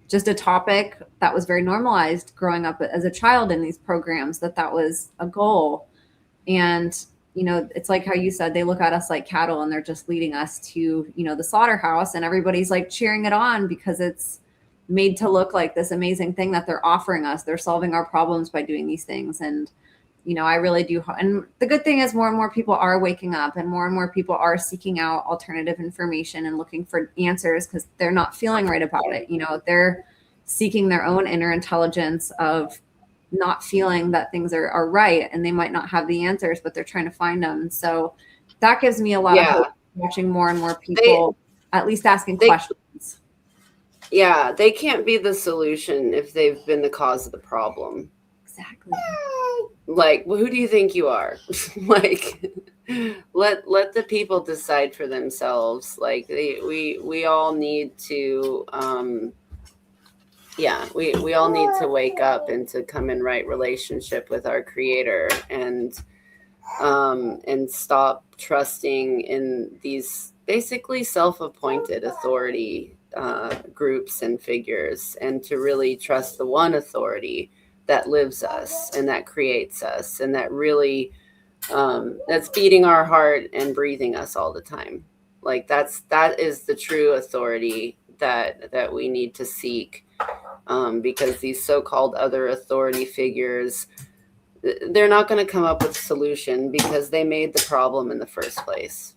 just a topic that was very normalized growing up as a child in these programs, that was a goal. And, it's like how you said, they look at us like cattle and they're just leading us to, the slaughterhouse, and everybody's like cheering it on because it's made to look like this amazing thing that they're offering us. They're solving our problems by doing these things. And, I really do. And the good thing is more and more people are waking up, and more people are seeking out alternative information and looking for answers because they're not feeling right about it. They're seeking their own inner intelligence of not feeling that things are right, and they might not have the answers, but they're trying to find them. So that gives me a lot of hope, watching more and more people at least asking questions. Yeah, they can't be the solution if they've been the cause of the problem. Exactly. Like, well, who do you think you are? Like, let the people decide for themselves. Like, we all need to we all need to wake up and to come in right relationship with our creator, and stop trusting in these basically self-appointed authority groups and figures, and to really trust the one authority that lives us and that creates us, and that really that's beating our heart and breathing us all the time. Like, that is the true authority that we need to seek, because these so-called other authority figures, they're not going to come up with a solution because they made the problem in the first place.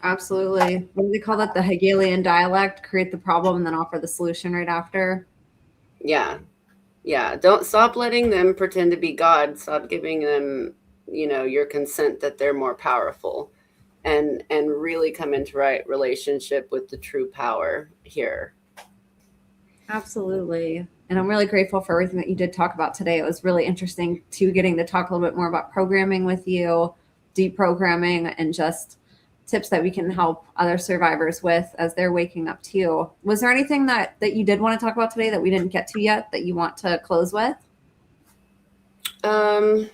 Absolutely. What do they call that? The Hegelian dialect: create the problem and then offer the solution right after. Yeah. Don't stop letting them pretend to be God. Stop giving them, your consent that they're more powerful, and really come into right relationship with the true power here. Absolutely. And I'm really grateful for everything that you did talk about today. It was really interesting getting to talk a little bit more about programming with you, deprogramming, and just tips that we can help other survivors with as they're waking up too. Was there anything that you did want to talk about today that we didn't get to yet that you want to close with? No,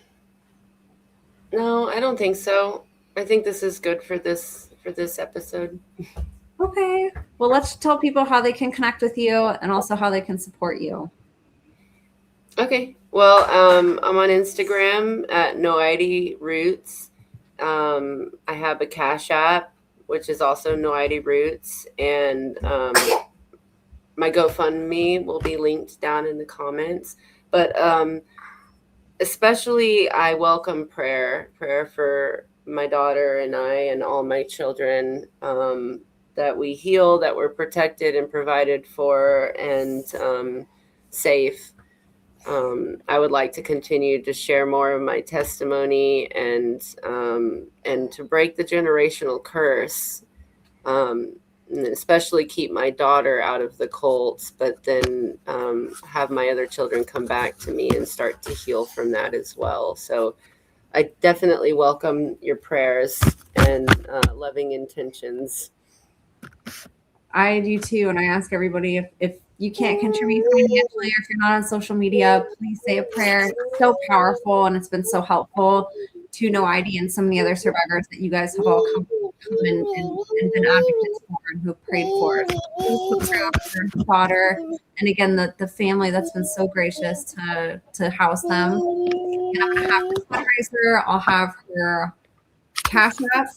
I don't think so. I think this is good for this episode. Okay. Well, let's tell people how they can connect with you and also how they can support you. Okay. Well, I'm on Instagram at Noaidi Roots. I have a Cash App, which is also Noaidi Roots, and my GoFundMe will be linked down in the comments. But especially, I welcome prayer for my daughter and I and all my children, that we heal, that we're protected and provided for, and safe. I would like to continue to share more of my testimony, and to break the generational curse, and especially keep my daughter out of the cults, but then have my other children come back to me and start to heal from that as well. So I definitely welcome your prayers and loving intentions. I do too. And I ask everybody, if you can't contribute financially, or if you're not on social media, please say a prayer. It's so powerful, and it's been so helpful to Noaidi and so many other survivors that you guys have all come and been advocates for and who've prayed for. So please pray for her daughter, and again, the family that's been so gracious to house them. And I'm going to have this fundraiser. I'll have her Cash App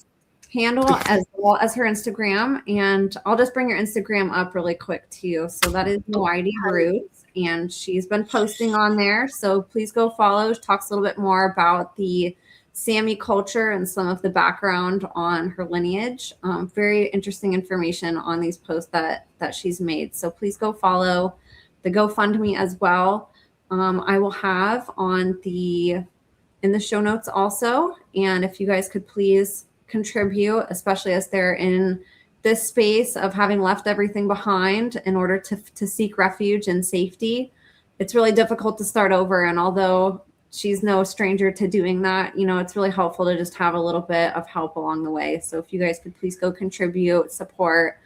handle as well as her Instagram, and I'll just bring your Instagram up really quick too. So that is Noaidi Roots, and she's been posting on there, so please go follow. She talks a little bit more about the Sami culture and some of the background on her lineage. Very interesting information on these posts that she's made, so please go follow the GoFundMe as well. I will have in the show notes also, and if you guys could please contribute, especially as they're in this space of having left everything behind in order to seek refuge and safety. It's really difficult to start over, and although she's no stranger to doing that. You know, it's really helpful to just have a little bit of help along the way. So if you guys could please go contribute, support,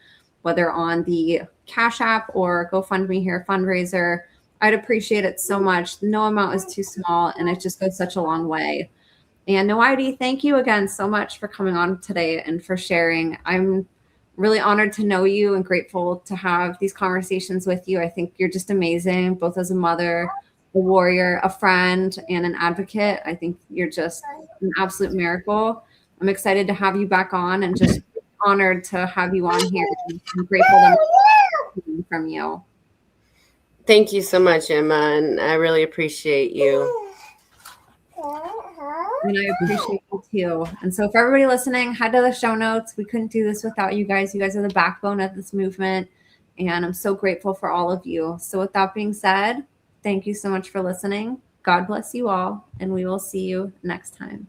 whether on the Cash App or GoFundMe here fundraiser, I'd appreciate it so much. No amount is too small, and it just goes such a long way. And Noaidi, thank you again so much for coming on today and for sharing. I'm really honored to know you and grateful to have these conversations with you. I think you're just amazing, both as a mother, a warrior, a friend, and an advocate. I think you're just an absolute miracle. I'm excited to have you back on and just honored to have you on here. I'm grateful to hear from you. Thank you so much, Emma, and I really appreciate you. And I appreciate you too. And so for everybody listening, head to the show notes. We couldn't do this without you guys. You guys are the backbone of this movement. And I'm so grateful for all of you. So with that being said, thank you so much for listening. God bless you all. And we will see you next time.